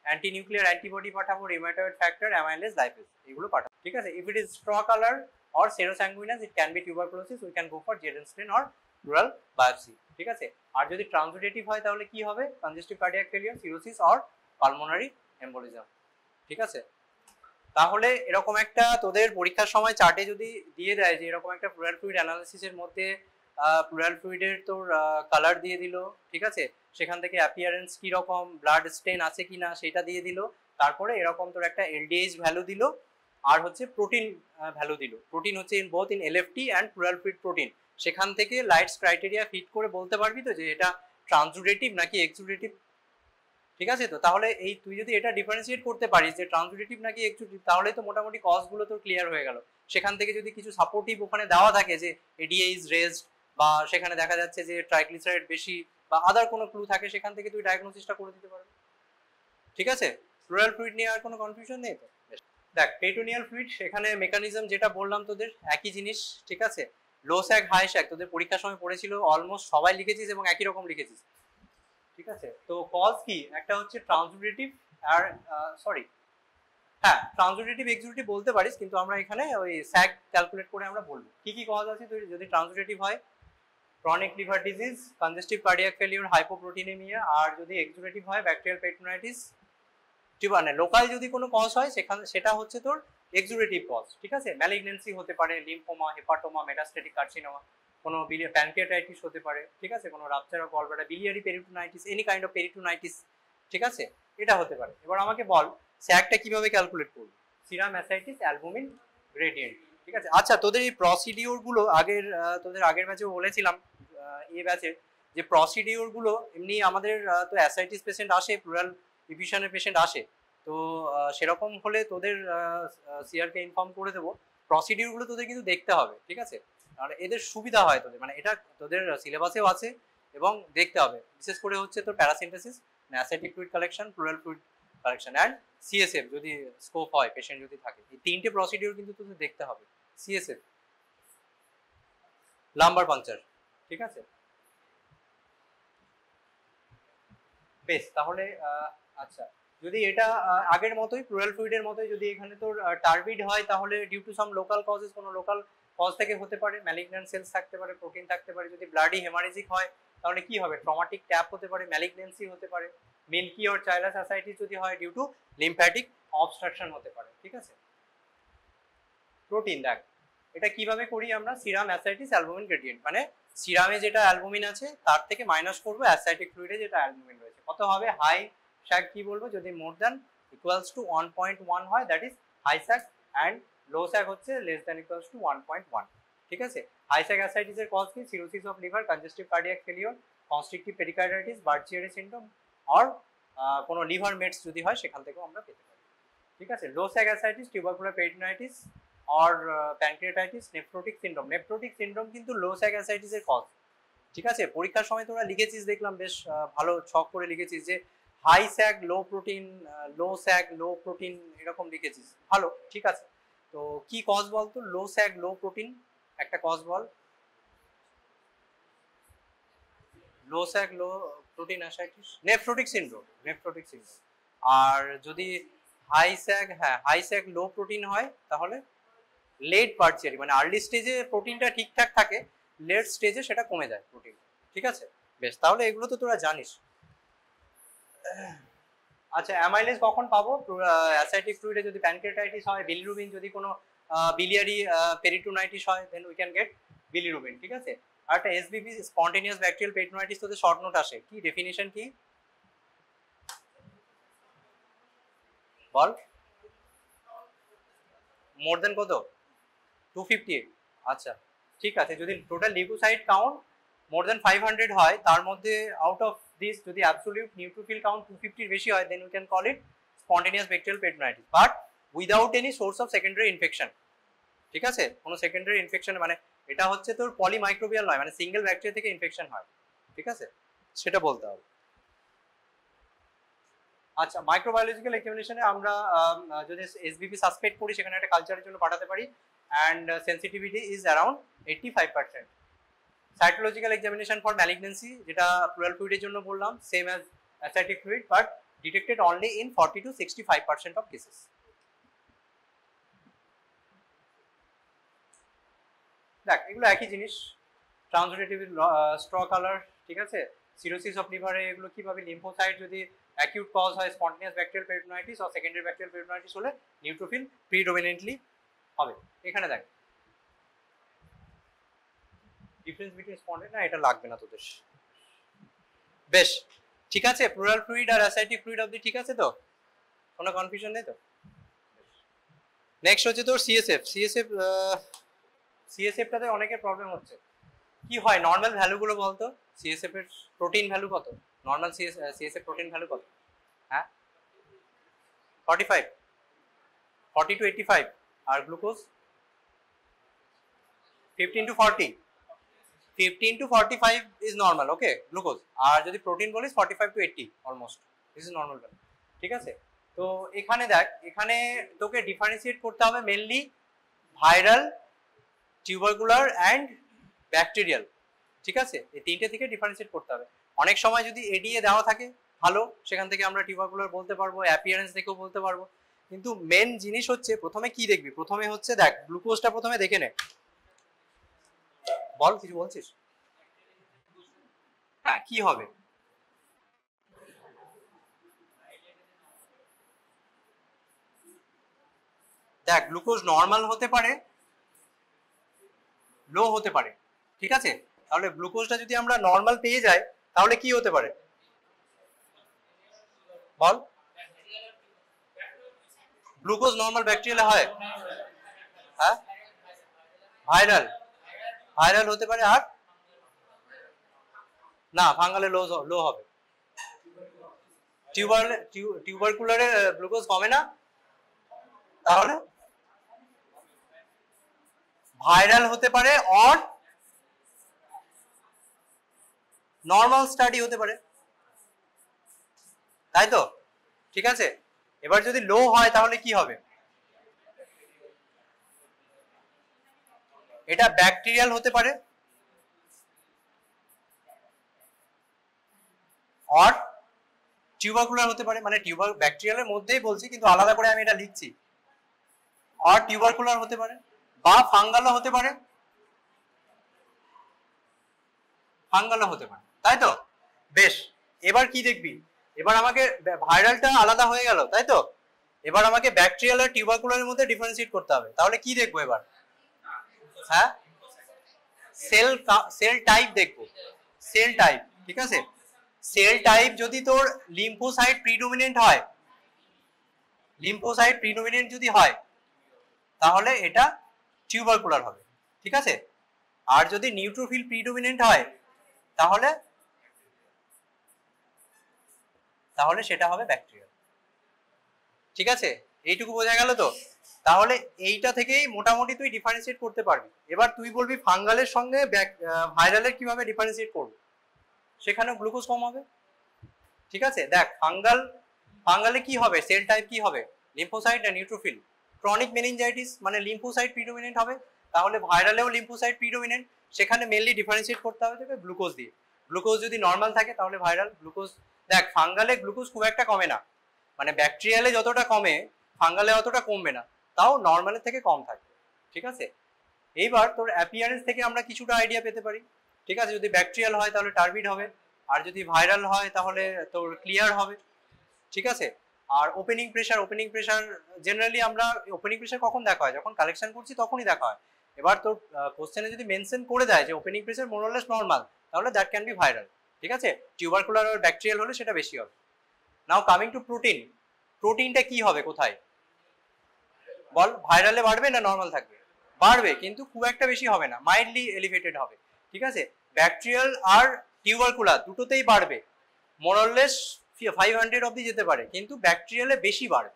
অ্যান্টি নিউক্লিয়ার অ্যান্টিবডি পাঠাবো, রিউমাটয়েড ফ্যাক্টর, অ্যামাইলেজ, লাইপেজ, এগুলো পাঠাবো, ঠিক আছে। If it is straw colour or serosanguinous, it can be tuberculosis, we can go for ZN stain or pleural biopsy, ঠিক আছে। আর যদি ট্রান্সুডেটিভ হয় তাহলে কি হবে, congestive cardiac failure, cirrhosis or pulmonary embolism, ঠিক আছে। তাহলে এরকম একটা তোদের পরীক্ষার সময় চার্টে যদি দিয়ে দেয় যে এরকম একটা প্লুরাল ফ্লুইড অ্যানালিসিসের মধ্যে প্লুরাল ফ্লুইডের তোর কালার দিয়ে দিল, ঠিক আছে, সেখান থেকে অ্যাপিয়ারেন্স কি রকম, ব্লাড স্টেন আছে কিনা সেটা দিয়ে দিল, তারপরে এরকম তোর একটা এলডিএইচ ভ্যালু দিল, আর হচ্ছে প্রোটিন ভ্যালু দিল। প্রোটিন হচ্ছে in both in LFT and plural fluid protein. সেখান থেকে লাইটস ক্রাইটেরিয়া ফিট করে বলতে পারবি তো যে এটা ট্রান্সুডেটিভ নাকি এক্সুডেটিভ, ঠিক আছে। তো তাহলে এই তুই যদি এটা ডিফারেন্সিয়েট করতে পারিস যে ট্রান্সুডেটিভ নাকি এক্সুডেটিভ, তাহলে তো মোটামুটি কজগুলো তো ক্লিয়ার হয়ে গেল। সেখান থেকে যদি কিছু সাপোর্টিভ ওখানে দেওয়া থাকে যে এডিএ ইজ রেজড, বা সেখানে দেখা যাচ্ছে যে ট্রাইগ্লিসারাইড বেশি, বা আদার কোনো ক্লু থাকে, সেখান থেকে তুই ডায়াগনোসিসটা করে দিতে পারবি, ঠিক আছে। প্লুরাল ফ্লুইড নিয়ে আর কোনো কনফিউশন নেই তো। দেখ, পেরিটোনিয়াল ফ্লুইড, এখানে মেকানিজম যেটা বললাম তোদের একই জিনিস, ঠিক আছে। লো স্যাগ হাই স্যাগ তোদের পরীক্ষার সময় পড়েছিল, অলমোস্ট সবাই লিখেছিস এবং একই রকম লিখেছিস, ঠিক আছে। তো কজ কি, একটা হচ্ছে ট্রান্সুডেটিভ আর সরি হ্যাঁ ট্রান্সুডেটিভ এক্সুডেটিভ বলতে পারিস, কিন্তু আমরা এখানে ওই স্যাগ ক্যালকুলেট করে আমরা বলবো কি কি কজ আছে। যদি ট্রান্সুডেটিভ হয় chronic liver disease, congestive cardiac failure, hypoproteinaemia, আর যদি এক্সুডেটিভ হয় ব্যাকটেরিয়াল পেট্রোনাইটিস, মানে লোকাল যদি কোনো কজ হয় সেখানে সেটা হচ্ছে তোর এক্সুডেটিভ কজ, ঠিক আছে। ম্যালিগনেন্সি হতে পারে, লিম্ফোমা, হেপাটোমা, মেটাস্টেটিক কার্সিনোমা, কোনো প্যানক্রিয়াটাইটিস হতে পারে, ঠিক আছে, কোনো rupture of gallbladder, biliary peritonitis, any kind of peritonitis, ঠিক আছে, এটা হতে পারে। এবার আমাকে বল স্যাগটা কিভাবে ক্যালকুলেট করবি, সিরাম অ্যাসাইটিস অ্যালবুমিন গ্রেডিয়েন্ট, ঠিক আছে। আচ্ছা তোদের এই প্রসিডিওর গুলো তোদের আগের ব্যাচে বলেছিলাম এই ব্যাচে যে প্রসিডিওর গুলো এমনি আমাদের তো অ্যাসাইটিস পেশেন্ট আসে, প্লুরাল ডিফিউশনের পেশেন্ট আসে, তো সেরকম হলে তোদের সিআরকে ইনফর্ম করে দেবো। প্রসিডিওর গুলো তোদের কিন্তু দেখতে হবে, ঠিক আছে, আর এদের সুবিধা হয় তোদের, মানে এটা তোদের সিলেবাসেও আছে এবং দেখতে হবে। বিশেষ করে হচ্ছে তোর paracentesis, ascitic fluid collection, pleural fluid collection and CSF যদি স্কোপ হয়, পেশেন্ট যদি থাকে, এই তিনটে প্রসিডিওর কিন্তু তোদের দেখতে হবে। সিএসএফ লাম্বার পাংচার, ঠিক আছে। বেশ, তাহলে আচ্ছা যদি এটা আগের মতোই প্লুরাল ফ্লুইডের মতোই যদি এখানে তোর টার্বিড হয় তাহলে due to some local causes, কোনো লোকাল কজ থেকে হতে পারে, ম্যালিগন্যান্ট সেলস থাকতে পারে, প্রোটিন থাকতে পারে। যদি ব্লাডি হেমারেজিক হয় তাহলে কি হবে, ট্রমাটিক ট্যাপ হতে পারে, ম্যালিগনেন্সি হতে পারে, মিল্কি অর চাইলাস অ্যাসাইটিস যদি হয় ডিউ টু লিম্ফ্যাটিক অবস্ট্রাকশন হতে পারে, ঠিক আছে। প্রোটিন দেখ এটা কিভাবে করি আমরা, সিরাম অ্যাসাইটিস অ্যালবুমিন গ্রেডিয়েন্ট, মানে সিরামে যেটা অ্যালবুমিন আছে তার থেকে মাইনাস করবো অ্যাসাইটিক ফ্লুইডে যেটা অ্যালবুমিন রয়েছে, কত হবে, হাই স্যাগ কি বলবো, যদি মোর দ্যান ইকুয়ালস টু 1.1 হয় that is high SAAG, and low SAAG হচ্ছে লেস দ্যান ইকুয়ালস টু 1.1, ঠিক আছে। হাই স্যাগ অ্যাসাইটিসের কজ কি, cirrhosis of liver, congestive cardiac failure, constrictive pericarditis, Budd Chiari syndrome, আর কোনো লিভার মেটস যদি হয় সেখান থেকেও আমরা পেতে পারি, ঠিক আছে। Low SAAG ascites, tubercular peritonitis আর pancreatitis, nephrotic syndrome. Nephrotic syndrome কিন্তু লো স্যাগ অ্যাসাইটিসের কজ, ঠিক আছে। পরীক্ষার সময় তোরা লিখেছিস দেখলাম, বেশ ভালো ছক করে লিখেছিস যে high SAAG low protein, low SAAG low protein, এরকম লিখেছিস, ভালো, ঠিক আছে। তো কি কজ বলতো, লো স্যাগ লো প্রোটিন একটা কজ বল, low SAAG low protein ascites, nephrotic syndrome, nephrotic syndrome. আর যদি হাই স্যাগ, হ্যাঁ হাই স্যাগ লো প্রোটিন হয় তাহলে লেট বার্চিয়ারি, মানে আর্লি স্টেজে প্রোটিনটা ঠিকঠাক থাকে, লেট স্টেজে সেটা কমে যায় প্রোটিন, ঠিক আছে। বেশ, তাহলে এগুলো তো তোরা জানিস। আচ্ছা অ্যামাইলেজ কখন পাবো, অ্যাসাইটিক ফ্লুইডে যদি প্যানক্রিয়াটাইটিস হয়, বিলিরুবিন যদি কোনো বিলিয়ারি পেরিটোনাইটিস হয় then we can get bilirubin, ঠিক আছে। আর একটা এসবিপি স্পন্টেনিয়াস ব্যাকটেরিয়াল পেরিটোনাইটিস তোদের শর্ট নোট আসে, কি ডেফিনিশন কি বল, মোর দেন কত 250, আচ্ছা ঠিক আছে। যদি total leukocyte count more then 500 হয়, তার মধ্যে আউট অফ দিস যদি অ্যাবসলিউট নিউট্রোফিল কাউন্ট 250 এর বেশি হয় then we can call it spontaneous bacterial peritonitis, but without any source of secondary infection, ঠিক আছে। কোনো সেকেন্ডারি ইনফেকশন মানে এটা হচ্ছে তোর পলিমাইক্রোবিয়াল নয়, মানে সিঙ্গেল ব্যাকটেরিয়া থেকে ইনফেকশন হয়, ঠিক আছে, সেটা বলতে হবে। আচ্ছা মাইক্রোবায়োলজিক্যাল এক্সামিনেশনে আমরা যদি এসবিপি সাসপেক্ট করি সেখানে একটা কালচারের জন্য পাঠাতে পারি, and sensitivity is around 85%। Cytological examination for malignancy যেটা প্লুরাল ফ্লুইডের জন্য বললাম, same as ascitic fluid but detected only in 40 to 65% of cases. দেখ এগুলো একই জিনিস, ট্রান্সলেটিভ স্ট্র কালার, ঠিক আছে। সিরোসিস অফ লিভারে এগুলো কিভাবে, লিম্ফোসাইট যদি অ্যাকিউট কজ হয় স্পন্টেনিয়াস ব্যাকটেরিয়াল পেরিটোনাইটিস আর সেকেন্ডারি ব্যাকটেরিয়াল পেরিটোনাইটিস হলে নিউট্রোফিল প্রিডোমিনেন্টলি হবে। এখানে দেখ ডিফারেন্স বিটুইন স্পন্টেন, না এটা লাগবে না তোদের। বেশ ঠিক আছে, প্লুরাল ফ্লুইড আর অ্যাসাইটিক ফ্লুইড অবধি ঠিক আছে তো, কোনো কনফিউশন নেই তো। নেক্সট হচ্ছে তোর সিএসএফ। সিএসএফটাতে অনেকের প্রবলেম হচ্ছে, কি হয় নর্মাল ভ্যালুগুলো বলতো, সিএসএফ এর প্রোটিন ভ্যালু কত, নর্মাল সিএসএফ প্রোটিন ভ্যালু কত, হ্যাঁ 45, 40 to 85, আর glucose 15 to 40, 15 to 45 is normal, okay glucose. আর যদি প্রোটিন বলিস 45 to 80 almost, this is normal value, ঠিক আছে। তো এখানে দেখ, এখানে তোকে ডিফারেন্সিয়েট করতে হবে mainly viral, tubercular and bacterial, ঠিক আছে, এই তিনটে থেকে ডিফারেন্সিয়েট করতে হবে। অনেক সময় যদি এডিএ দেওয়া থাকে ভালো, সেখান থেকে আমরা টিউবারকুলার বলতে পারবো, অ্যাপিয়ারেন্স দেখেও বলতে পারবো। কিন্তু মেন জিনিস হচ্ছে প্রথমে কি দেখবি, প্রথমে হচ্ছে দেখ গ্লুকোজটা প্রথমে দেখে নে। বল, কিছু বলছিস? হ্যাঁ, কি হবে? দেখ গ্লুকোজ নর্মাল হতে পারে, লো হতে পারে, ঠিক আছে? তাহলে গ্লুকোজটা যদি আমরা নর্মাল পেয়ে যাই তাহলে কি হতে পারে বল? গ্লুকোজ নর্মাল ব্যাকটেরিয়ালে হয়? হ্যাঁ, ভাইরাল, ভাইরাল হতে পারে। আর না, ফাঙ্গালে লো লো হবে। টিউবারকুলারে গ্লুকোজ কমে না, তাহলে ভাইরাল হতে পারে অর নর্মাল স্টাডি হতে পারে, তাই তো? ঠিক আছে, এবার যদি লো হয় তাহলে কি হবে? এটা ব্যাকটেরিয়াল হতে পারে অর টিউবারকুলার হতে পারে, মানে ব্যাকটেরিয়ালের মধ্যেই বলছি কিন্তু আলাদা করে আমি এটা লিখছি। অর টিউবারকুলার হতে পারে বা ফাঙ্গালও হতে পারে, ফাঙ্গালও হতে পারে, তাই তো? বেশ, এবার কি দেখবি, এবার আমাকে ভাইরালটা আলাদা হয়ে গেল, তাই তো? এবার আমাকে ব্যাকটেরিয়াল আর টিউবারকুলারের মধ্যে ডিফারেন্সিয়েট করতে হবে। তাহলে কি দেখবো এবার? হ্যাঁ, সেল সেল টাইপ দেখবো, সেল টাইপ, ঠিক আছে? সেল টাইপ যদি তোর লিম্ফোসাইট প্রিডোমিনেন্ট হয়, লিম্ফোসাইট প্রিডোমিনেন্ট যদি হয় তাহলে এটা টিউবারকুলার হবে, ঠিক আছে? আর যদি নিউট্রোফিল প্রিডোমিনেন্ট হয় তাহলে তাহলে সেটা হবে ব্যাকটেরিয়াল, ঠিক আছে? এইটুকু বোঝা গেল তো? তাহলে এইটা থেকেই মোটামুটি তুই ডিফারেন্সিয়েট করতে পারবি। এবার তুই বলবি ফাঙ্গালের সঙ্গে ভাইরালের কিভাবে ডিফারেন্সিয়েট করব, সেখানেও গ্লুকোজ কম হবে, ঠিক আছে? দেখ ফাঙ্গালে কি হবে, সেল টাইপ কি হবে, লিম্ফোসাইট না নিউট্রোফিল? ক্রনিক মেনিনজাইটিস মানে লিম্ফোসাইট প্রিডোমিনেন্ট হবে, তাহলে ভাইরালেও লিম্ফোসাইট প্রিডোমিনেন্ট, সেখানে মেনলি ডিফারেন্সিয়েট করতে হবে তোকে গ্লুকোজ দিয়ে। গ্লুকোজ যদি নর্মাল থাকে তাহলে ভাইরাল, গ্লুকোজ দেখ ফাঙ্গালে গ্লুকোজ খুব একটা কমে না, মানে ব্যাকটেরিয়ালে যতটা কমে ফাঙ্গালে অতটা কমবে না, তাও নর্মালের থেকে কম থাকবে, ঠিক আছে? এইবার তোর অ্যাপিয়ারেন্স থেকে আমরা কিছুটা আইডিয়া পেতে পারি, ঠিক আছে? যদি ব্যাকটেরিয়াল হয় তাহলে টার্বিড হবে, আর যদি ভাইরাল হয় তাহলে তোর ক্লিয়ার হবে, ঠিক আছে? আর ওপেনিং প্রেশার জেনারেলি আমরা ওপেনিং প্রেশার কখন দেখা হয়, যখন কালেকশন করছি তখনই দেখা হয়। এবার তোর কোশ্চেনে যদি মেনশন করে দেয় যে ওপেনিং প্রেশার মোরলেস নর্মাল, তাহলে দ্যাট ক্যান বি ভাইরাল, ঠিক আছে? টিউবারকুলার আর ব্যাকটেরিয়াল হলে সেটা বেশি হবে। নাও কামিং টু প্রোটিন, প্রোটিনটা কি হবে কোথায় বল? ভাইরালে বাড়বে না নর্মাল থাকবে? বাড়বে, কিন্তু খুব একটা বেশি হবে না, মাইল্ডলি এলিভেটেড হবে, ঠিক আছে? ব্যাকটেরিয়াল আর টিউবারকুলার দুটোতেই বাড়বে, মোরলেস 500 অবধি যেতে পারে, কিন্তু ব্যাকটেরিয়ালে বেশি বাড়ে,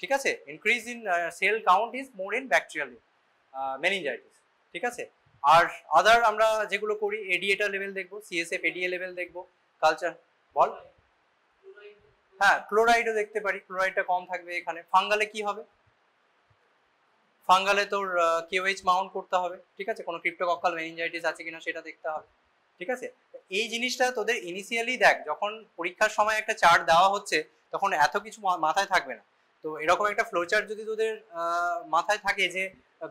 ঠিক আছে? Increase in sell count is more in bacterial meningitis, ঠিক আছে? আর আদার আমরা যেগুলো করি, এডিএটা লেভেল দেখবো, সিএসএফ এডিএ লেভেল দেখবো, কালচার বল। হ্যাঁ, ক্লোরাইডও দেখতে পারি, ক্লোরাইডটা কম থাকবে এখানে। ফাঙ্গালে কি হবে, ফাঙ্গালে তোর কেওএইচ মাউন্ট করতে হবে, ঠিক আছে? কোনো ক্রিপ্টোকক্কাল মেনিনজাইটিস আছে কিনা সেটা দেখতে হবে, ঠিক আছে? এই জিনিসটা তোদের ইনিশিয়ালি দেখ, যখন পরীক্ষার সময় একটা চার্ট দেওয়া হচ্ছে তখন এত কিছু মাথায় থাকবে না। তো এরকম একটা ফ্লো চার্ট যদি তোদের মাথায় থাকে যে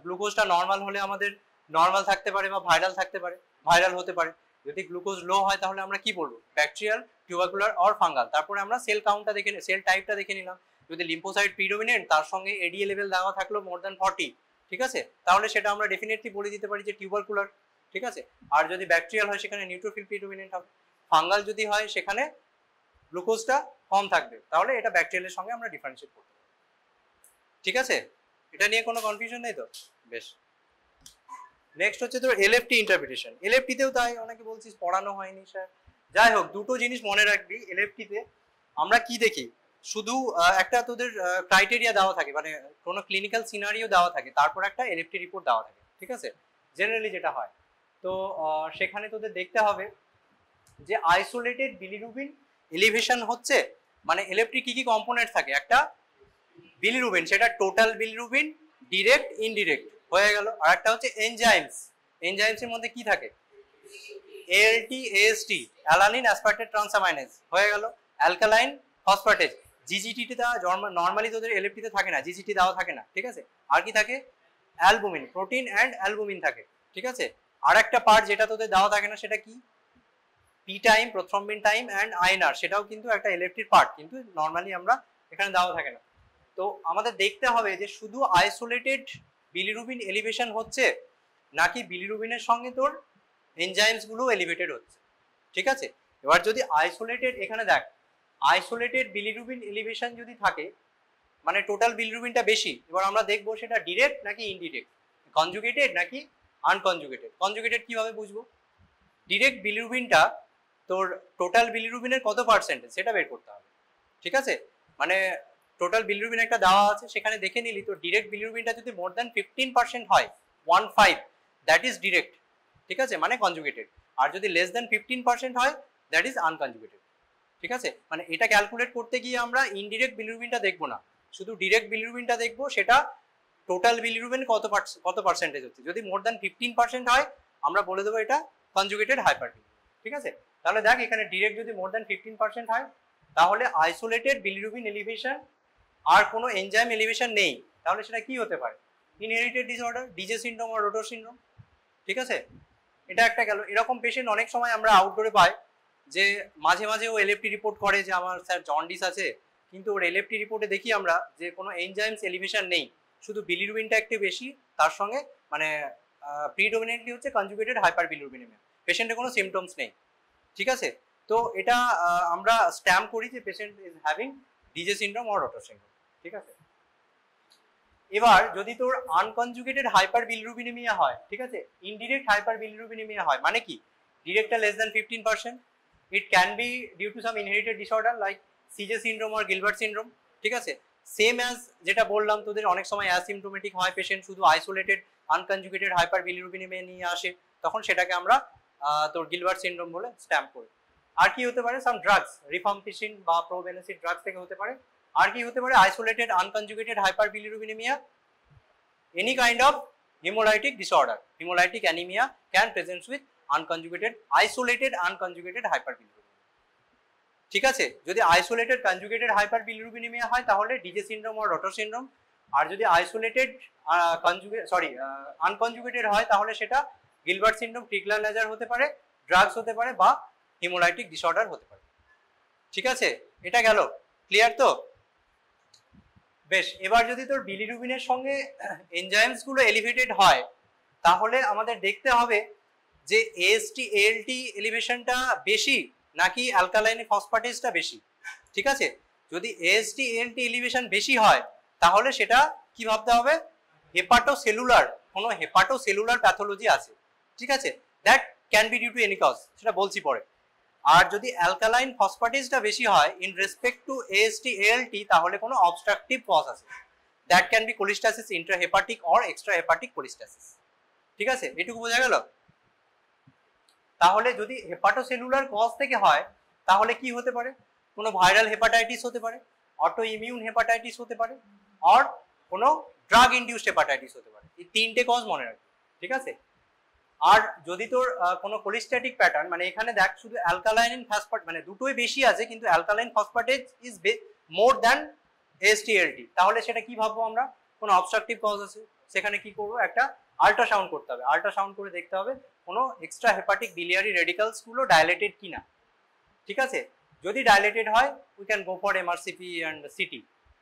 গ্লুকোজটা নর্মাল হলে আমাদের নর্মাল থাকতে পারে বা ভাইরাল থাকতে পারে, ভাইরাল হতে পারে। যদি গ্লুকোজ লো হয় তাহলে আমরা কি বলবো, ব্যাকটেরিয়াল, টিউবারকুলার অর ফাঙ্গাল। তারপরে আমরা সেল কাউন্টটা দেখে, সেল টাইপটা দেখে নিলাম। যদি লিম্ফোসাইট প্রিডোমিনেন্ট তার সঙ্গে এডিএ লেভেল দেওয়া থাকলো মোর দ্যান 40, ঠিক আছে? তাহলে সেটা আমরা ডেফিনেটলি বলে দিতে পারি যে টিউবারকুলার, ঠিক আছে? আর যদি ব্যাকটেরিয়াল হয় সেখানে নিউট্রোফিল প্রিডোমিনেন্ট হবে। ফাঙ্গাল যদি হয় সেখানে গ্লুকোজটা কম থাকবে, তাহলে এটা ব্যাকটেরিয়ালের সঙ্গে আমরা ডিফারেন্সিয়েট করতে পারি, ঠিক আছে? এটা নিয়ে কোনো কনফিউশন নেই তো? বেশ, নেক্সট হচ্ছে তোর এলএফটি ইন্টারপ্রিটেশন। এলএফটিতেও তাই, অনেকে বলছিস পড়ানো হয়নি স্যার। যাই হোক, দুটো জিনিস মনে রাখবি, এলএফটিতে আমরা কি দেখি, শুধু একটা তোদের ক্রাইটেরিয়া দেওয়া থাকে, মানে কোনো ক্লিনিক্যাল সিনারিও দেওয়া থাকে, তারপর একটা এলএফটি রিপোর্ট দেওয়া থাকে, ঠিক আছে? জেনারেলি যেটা হয়, তো সেখানে তোদের দেখতে হবে যে আইসোলেটেড বিলিরুবিন এলিভেশন হচ্ছে, মানে এলএফটি কি কি কম্পোনেন্ট থাকে, একটা বিলিরুবিন, সেটা টোটাল বিলিরুবিন, ডিরেক্ট ইনডিরেক্ট হয়ে গেল। আর একটা হচ্ছে এনজাইমস, এনজাইমস এর মধ্যে কি থাকে, ALT AST অ্যালানিন অ্যাসপার্টেট ট্রান্সামাইনেজ হয়ে গেল। অ্যালকালাইন ফসফেটেজ GGT টা নরমালি তোদের LFT তে থাকে না, GGT দেওয়া থাকে না, ঠিক আছে। আর কি থাকে? অ্যালবুমিন, প্রোটিন অ্যান্ড অ্যালবুমিন থাকে, ঠিক আছে। আর একটা পার্ট যেটা তোদের দেওয়া থাকে না সেটা কি? P time, prothrombin time and INR, সেটাও কিন্তু একটা এলএফটির পার্ট, কিন্তু নরমালি আমরা এখানে দেওয়া থাকে না। তো আমাদের দেখতে হবে যে শুধু আইসোলেটেড বিলিরুবিন এলিভেশন হচ্ছে নাকি বিলিরুবিনের সঙ্গে তোর এনজাইমস গুলো এলিভেটেড হচ্ছে, ঠিক আছে। এবার যদি আইসোলেটেড, এখানে দেখ আইসোলেটেড বিলিরুবিন এলিভেশন যদি থাকে মানে টোটাল বিলিরুবিনটা বেশি, এবার আমরা দেখবো সেটা ডিরেক্ট নাকি ইনডিরেক্ট, কনজুগেটেড নাকি আনকনজুগেটেড। কনজুগেটেড কিভাবে বুঝবো? ডিরেক্ট বিলিরুবিনটা তোর টোটাল বিলিরুবিনের কত পার্সেন্টেজ সেটা বের করতে হবে, ঠিক আছে। মানে টোটাল বিলিরুবিন একটা দেওয়া আছে, সেখানে দেখে নিলি তো ডিরেক্ট বিলিরুবিনটা যদি মোর দ্যান 15% হয়, 15, দ্যাট ইজ ডিরেক্ট, ঠিক আছে, মানে কনজুগেটেড। আর যদি লেস দ্যান 15% হয় দ্যাট ইজ আনকনজুগেটেড, ঠিক আছে। মানে এটা ক্যালকুলেট করতে গিয়ে আমরা ইনডিরেক্ট বিলিরুবিনটা দেখবো না, শুধু ডিরেক্ট বিলিরুবিনটা দেখবো, সেটা টোটাল বিলিরুবিন কত পার্সেন্টেজ হচ্ছে। যদি মোর দ্যান 15% হয় আমরা বলে দেবো এটা কনজুগেটেড হাইপারবিলিরুবিন, ঠিক আছে। তাহলে দেখ এখানে ডিরেক্ট যদি মোর দ্যান 15% হয় তাহলে আইসোলেটেড বিলিরুবিন এলিভেশন আর কোনো এনজাইম এলিভেশন নেই, তাহলে সেটা কি হতে পারে? ইনহেরিটেড ডিসঅর্ডার, ডিজে সিনড্রোম আর রোটর সিনড্রোম, ঠিক আছে। এটা একটা গেল। এরকম পেশেন্ট অনেক সময় আমরা আউটডোরে পাই যে মাঝে মাঝে ও এলএফটি রিপোর্ট করে যে আমার স্যার জন্ডিস আছে, কিন্তু ওর এলএফটি রিপোর্টে দেখি আমরা যে কোনো এনজাইমস এলিভেশন নেই, শুধু বিলিরুবিনটা একটু বেশি, তার সঙ্গে মানে প্রিডোমিনেন্টলি হচ্ছে কনজুগেটেড হাইপারবিলিরুবিনেমিয়া, পেশেন্টের কোনো সিমটমস নেই, ঠিক আছে। তো এটা আমরা স্ট্যাম্প করি যে patient is having DJ syndrome or rotor syndrome, ঠিক আছে। এবার যদি তোর আনকনজুগেটেড হাইপারবিলিরুবিনেমিয়া হয়, ঠিক আছে, ইনডিরেক্ট হাইপারবিলিরুবিনেমিয়া হয়, মানে কি? ডিরেক্টটা less than 15%, it can be due to some inherited disorder like CJ syndrome or Gilbert syndrome, ঠিক আছে। সেম অ্যাজ যেটা বললাম তোদের, অনেক সময় অ্যাসিমটোমেটিক হয় পেশেন্ট, শুধু আইসোলেটেড আনকনজুগেটেড হাইপারবিলিরুবিনেমিয়া নিয়ে আসে, তখন সেটাকে আমরা তোর গিলবার্ট সিনড্রোম বলে স্ট্যাম্প করি। আর কি হতে পারে? সাম ড্রাগস, রিফাম্পিসিন বা প্রোবেনেসিড ড্রাগস থেকে হতে পারে। আর কি হতে পারে? Isolated unconjugated hyperbilirubinaemia, any kind of hemolytic disorder, hemolytic anemia can present with unconjugated, isolated unconjugated hyperbilirubinemia, ঠিক আছে। যদি আইসোলেটেড কনজুগেটেড হাইপারবিলিরুবিনেমিয়া হয় তাহলে ডিজে সিনড্রোম আর রোটর সিনড্রোম, আর যদি আইসোলেটেড আনকনজুগেটেড হয় তাহলে সেটা গিলবার্ট সিনড্রোম, টিগলার লেজার হতে পারে, ড্রাগস হতে পারে বা হিমোলাইটিক ডিসঅর্ডার হতে পারে, ঠিক আছে। এটা গেল, ক্লিয়ার তো? বেশ, এবার যদি তোর বিলিরুবিনের সঙ্গে এনজাইমস গুলো এলিভেটেড হয় তাহলে আমাদের দেখতে হবে যে AST ALT এলিভেশনটা বেশি নাকি অ্যালকালাইন ফসফেটেজটা বেশি, ঠিক আছে। যদি AST ALT এলিভেশন বেশি হয় তাহলে সেটা কি ভাবতে হবে? হেপাটোসেলুলার, কোনো হেপাটোসেলুলার প্যাথোলজি আছে, ঠিক আছে। That can be due to any cause, সেটা বলছি পরে। আর যদি অ্যালকালাইন ফসফেটেজটা বেশি হয় in respect to AST ALT তাহলে কোনো অবস্ট্রাকটিভ কজ আছে, that can be cholestasis intrahepatic or extrahepatic cholestasis, ঠিক আছে। এটুকু বোঝা গেল? তাহলে যদি হেপাটোসেলুলার কজ থেকে হয় তাহলে কি হতে পারে? কোনো ভাইরাল হেপাটাইটিস হতে পারে, অটো ইমিউন হেপাটাইটিস হতে পারে, আর কোনো ড্রাগ ইনডিউসড হেপাটাইটিস হতে পারে। এই তিনটে কজ মনে রাখবে, ঠিক আছে। আর যদি তোর কোনো কোলিস্ট্যাটিক প্যাটার্ন, মানে এখানে দেখ শুধু অ্যালকালাইন ফসফেট, মানে দুটোই বেশি আছে কিন্তু alkaline phosphatase is more than AST ALT, তাহলে সেটা কি ভাববো আমরা? কোনো অবস্ট্রাকটিভ কজ আছে। সেখানে কি করবো? একটা আল্ট্রাসাউন্ড করতে হবে, আল্ট্রাসাউন্ড করে দেখতে হবে কোনো এক্সট্রা হেপাটিক বিলিয়ারি রেডিকালস গুলো ডাইলেটেড কিনা, ঠিক আছে। যদি ডাইলেটেড হয় we can go for MRCP and CT,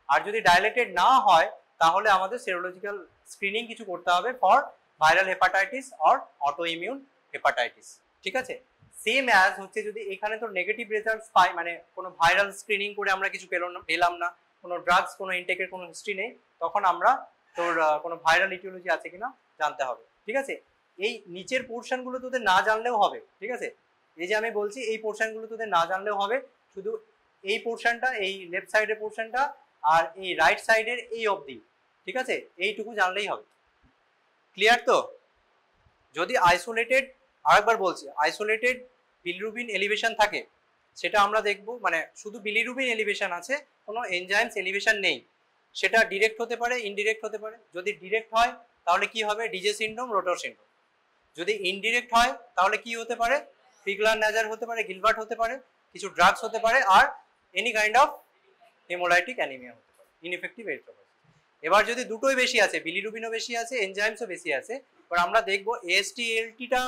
আর যদি ডাইলেটেড না হয় তাহলে আমাদের সেরোলজিক্যাল স্ক্রিনিং কিছু করতে হবে for viral hepatitis or auto immune hepatitis, ঠিক আছে। সেম অ্যাজ হচ্ছে যদি এখানে তোর নেগেটিভ রেজাল্টস পাই, মানে কোনো ভাইরাল স্ক্রিনিং করে আমরা কিছু পেলাম না, কোনো ড্রাগস, কোনো ইনটেকের কোনো হিস্ট্রি নেই, তখন আমরা তোর কোনো ভাইরাল ইটিওলজি আছে কিনা জানতে হবে, ঠিক আছে। এই নিচের পোর্শনগুলো তোদের না জানলেও হবে, ঠিক আছে। এই যে আমি বলছি এই পোর্শনগুলো তোদের না জানলেও হবে, শুধু এই পোর্শনটা, এই লেফট সাইডের পোর্শনটা আর এই রাইট সাইডের এই অবধি, ঠিক আছে, এইটুকু জানলেই হবে, ক্লিয়ার তো? যদি আইসোলেটেড, আরেকবার বলছি, আইসোলেটেড বিলিরুবিন এলিভেশন থাকে সেটা আমরা দেখব, মানে শুধু বিলিরুবিন এলিভেশন আছে, কোনো এনজাইমস এলিভেশন নেই, সেটা ডিরেক্ট হতে পারে, ইনডিরেক্ট হতে পারে। যদি ডিরেক্ট হয় তাহলে কি হবে? DJ syndrome, rotor syndrome. যদি ইনডিরেক্ট হয় তাহলে কি হতে পারে? পিগলার নাজার হতে পারে, গিলবার্ট হতে পারে, কিছু ড্রাগস হতে পারে, আর any kind of haemolytic anaemia হতে পারে, ইনএফেক্টিভ এরিথ্রোপয়েটিস। এবার যদি দুটোই বেশি আছে, বিলিরুবিনও বেশি আছে, এনজাইমসও বেশি আছে, এবার আমরা দেখবো AST/ALT-টা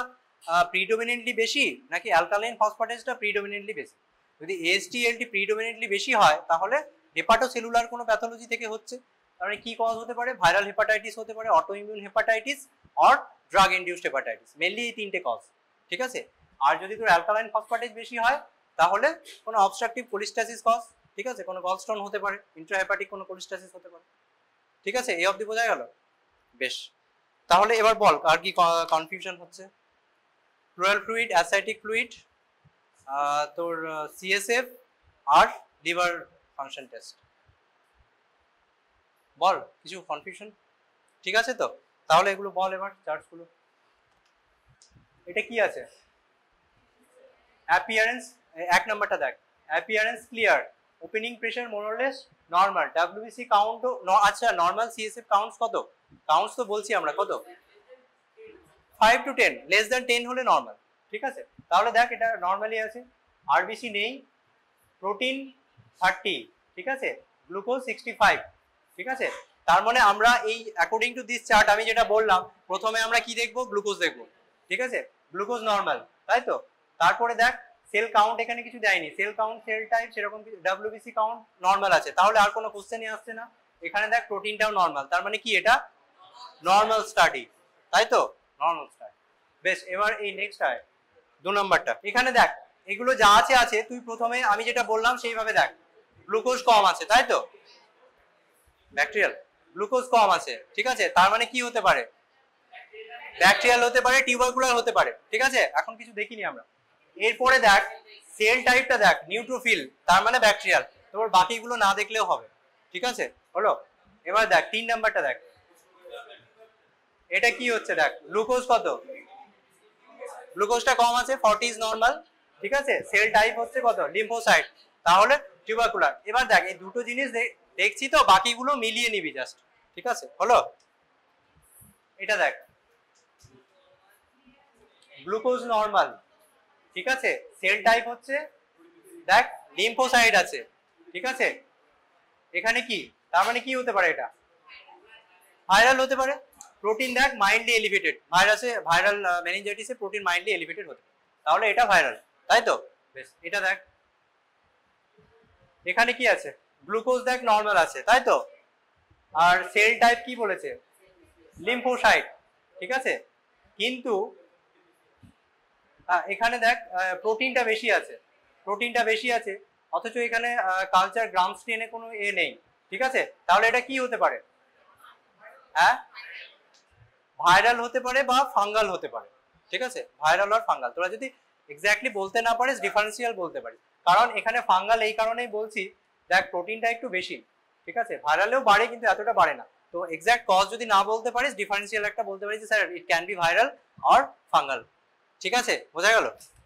প্রিডোমিনেন্টলি বেশি নাকি অ্যালকালাইন ফসফেটেসটা প্রিডোমিনেন্টলি বেশি। যদি AST/ALT প্রিডোমিনেন্টলি বেশি হয় তাহলে হেপাটোসেলুলার কোনো প্যাথোলজি থেকে হচ্ছে। তাহলে কি কজ হতে পারে? ভাইরাল হেপাটাইটিস হতে পারে, autoimmune hepatitis or drug induced hepatitis, mainly এই তিনটে কজ। ঠিক আছে। আর যদি তোর অ্যালকালাইন ফসফেটেস বেশি হয় তাহলে কোনো অবস্ট্রাকটিভ কোলিস্টাসিস কজ, ঠিক আছে, কোনো গলস্টোন হতে পারে, ইন্ট্রাহেপাটিক কোনো কোলিস্টাসিস হতে পারে। ঠিক আছে, এই অবধি বোঝা গেল? বেশ, তাহলে এবার বল আর কি কনফিউশন হচ্ছে। প্লুরাল ফ্লুইড, অ্যাসাইটিক ফ্লুইড, তোর CSF আর লিভার ফাংশন টেস্ট, বল কিছু কনফিউশন? ঠিক আছে তো, তাহলে এগুলো বল এবার চার্টসগুলো। এটা কি আছে? অ্যাপিয়ারেন্স, এক নাম্বারটা দেখ, appearance clear, opening pressure মোরলেস normal, WBC count, আচ্ছা নর্মাল CSF কাউন্টস কত? কাউন্টস তো বলছি আমরা কত, 5 to 10, লেস দ্যান 10 হলে নর্মাল। ঠিক আছে, তাহলে দেখ এটা নর্মালি আছে, RBC নেই, প্রোটিন 30, ঠিক আছে, গ্লুকোজ 65, ঠিক আছে। তার মানে আমরা এই অ্যাকর্ডিং টু দিস চার্ট আমি যেটা বললাম, প্রথমে আমরা কি দেখবো? গ্লুকোজ দেখবো, ঠিক আছে, গ্লুকোজ নর্মাল, তাই তো। তারপরে দেখ সেল কাউন্ট এখানে কিছু দেয়নি, সেল কাউন্ট, সেল টাইপ সেরকম কিছু, WBC কাউন্ট নর্মাল আছে, তাহলে আর কোনো কোশ্চেনই আসছে না। এখানে দেখ প্রোটিনটাও নর্মাল, তার মানে কি এটা নর্মাল স্টাডি, তাই তো, নর্মাল স্টাডি। বেশ, এবার এই নেক্সট আয় 2 নাম্বারটা। এখানে দেখ এগুলো যা আছে আছে, তুই প্রথমে আমি যেটা বললাম সেইভাবে দেখ। গ্লুকোজ কম আছে, তাই তো, ব্যাকটেরিয়াল, গ্লুকোজ কম আছে, ঠিক আছে, তার মানে কি হতে পারে? ব্যাকটেরিয়াল হতে পারে, টিউবারকুলার হতে পারে, ঠিক আছে। এখন কিছু দেখিনি আমরা। এরপরে দেখ সেল টাইপটা দেখ, নিউট্রোফিল, তার মানে ব্যাকটেরিয়াল, তোর বাকিগুলো না দেখলেও হবে, ঠিক আছে, হলো। এবার দেখ 3 নাম্বারটা দেখ, এটা কি হচ্ছে দেখ, গ্লুকোজ কত? গ্লুকোজটা কম আছে, 40 ইজ নরমাল, ঠিক আছে। সেল টাইপ হচ্ছে কত? লিম্ফোসাইট, তাহলে টিউবারকুলার। এবার দেখ এই দুটো জিনিস দেখছি তো, বাকিগুলো মিলিয়ে নিবি জাস্ট, ঠিক আছে, হলো। এটা দেখ গ্লুকোজ নরমাল, ঠিক আছে, সেল টাইপ হচ্ছে দেখ লিম্ফোসাইট আছে, ঠিক আছে। এখানে কি, তার মানে কি হতে পারে? এটা ভাইরাল হতে পারে। প্রোটিন দেখ মাইল্ডলি এলিভেটেড, ভাইরাল মেনিনজাইটিসে প্রোটিন মাইল্ডলি এলিভেটেড হতে পারে, তাহলে এটা ভাইরাল, তাই তো। বেশ, এটা দেখ এখানে কি আছে? গ্লুকোজ দেখ নরমাল আছে, তাই তো। আর সেল টাইপ কি বলেছে? লিম্ফোসাইট, ঠিক আছে। কিন্তু এখানে দেখ প্রোটিনটা বেশি আছে, প্রোটিনটা বেশি আছে, অথচ এখানে কালচার গ্রাম স্টেনে কোনো এ নেই, ঠিক আছে। তাহলে এটা কি হতে পারে? হ্যাঁ, ভাইরাল হতে পারে বা ফাঙ্গাল হতে পারে, ঠিক আছে, ভাইরাল আর ফাঙ্গাল। তোরা যদি এক্স্যাক্টলি বলতে না পারিস ডিফারেন্সিয়াল বলতে পারিস, কারণ এখানে ফাঙ্গাল এই কারণেই বলছি, দেখ প্রোটিনটা একটু বেশি, ঠিক আছে, ভাইরালেও বাড়ে কিন্তু এতটা বাড়ে না। তো এক্স্যাক্ট কজ যদি না বলতে পারিস, ডিফারেন্সিয়াল একটা বলতে পারিস, sir it can B viral or fungal, ঠিক আছে, বোঝা গেল?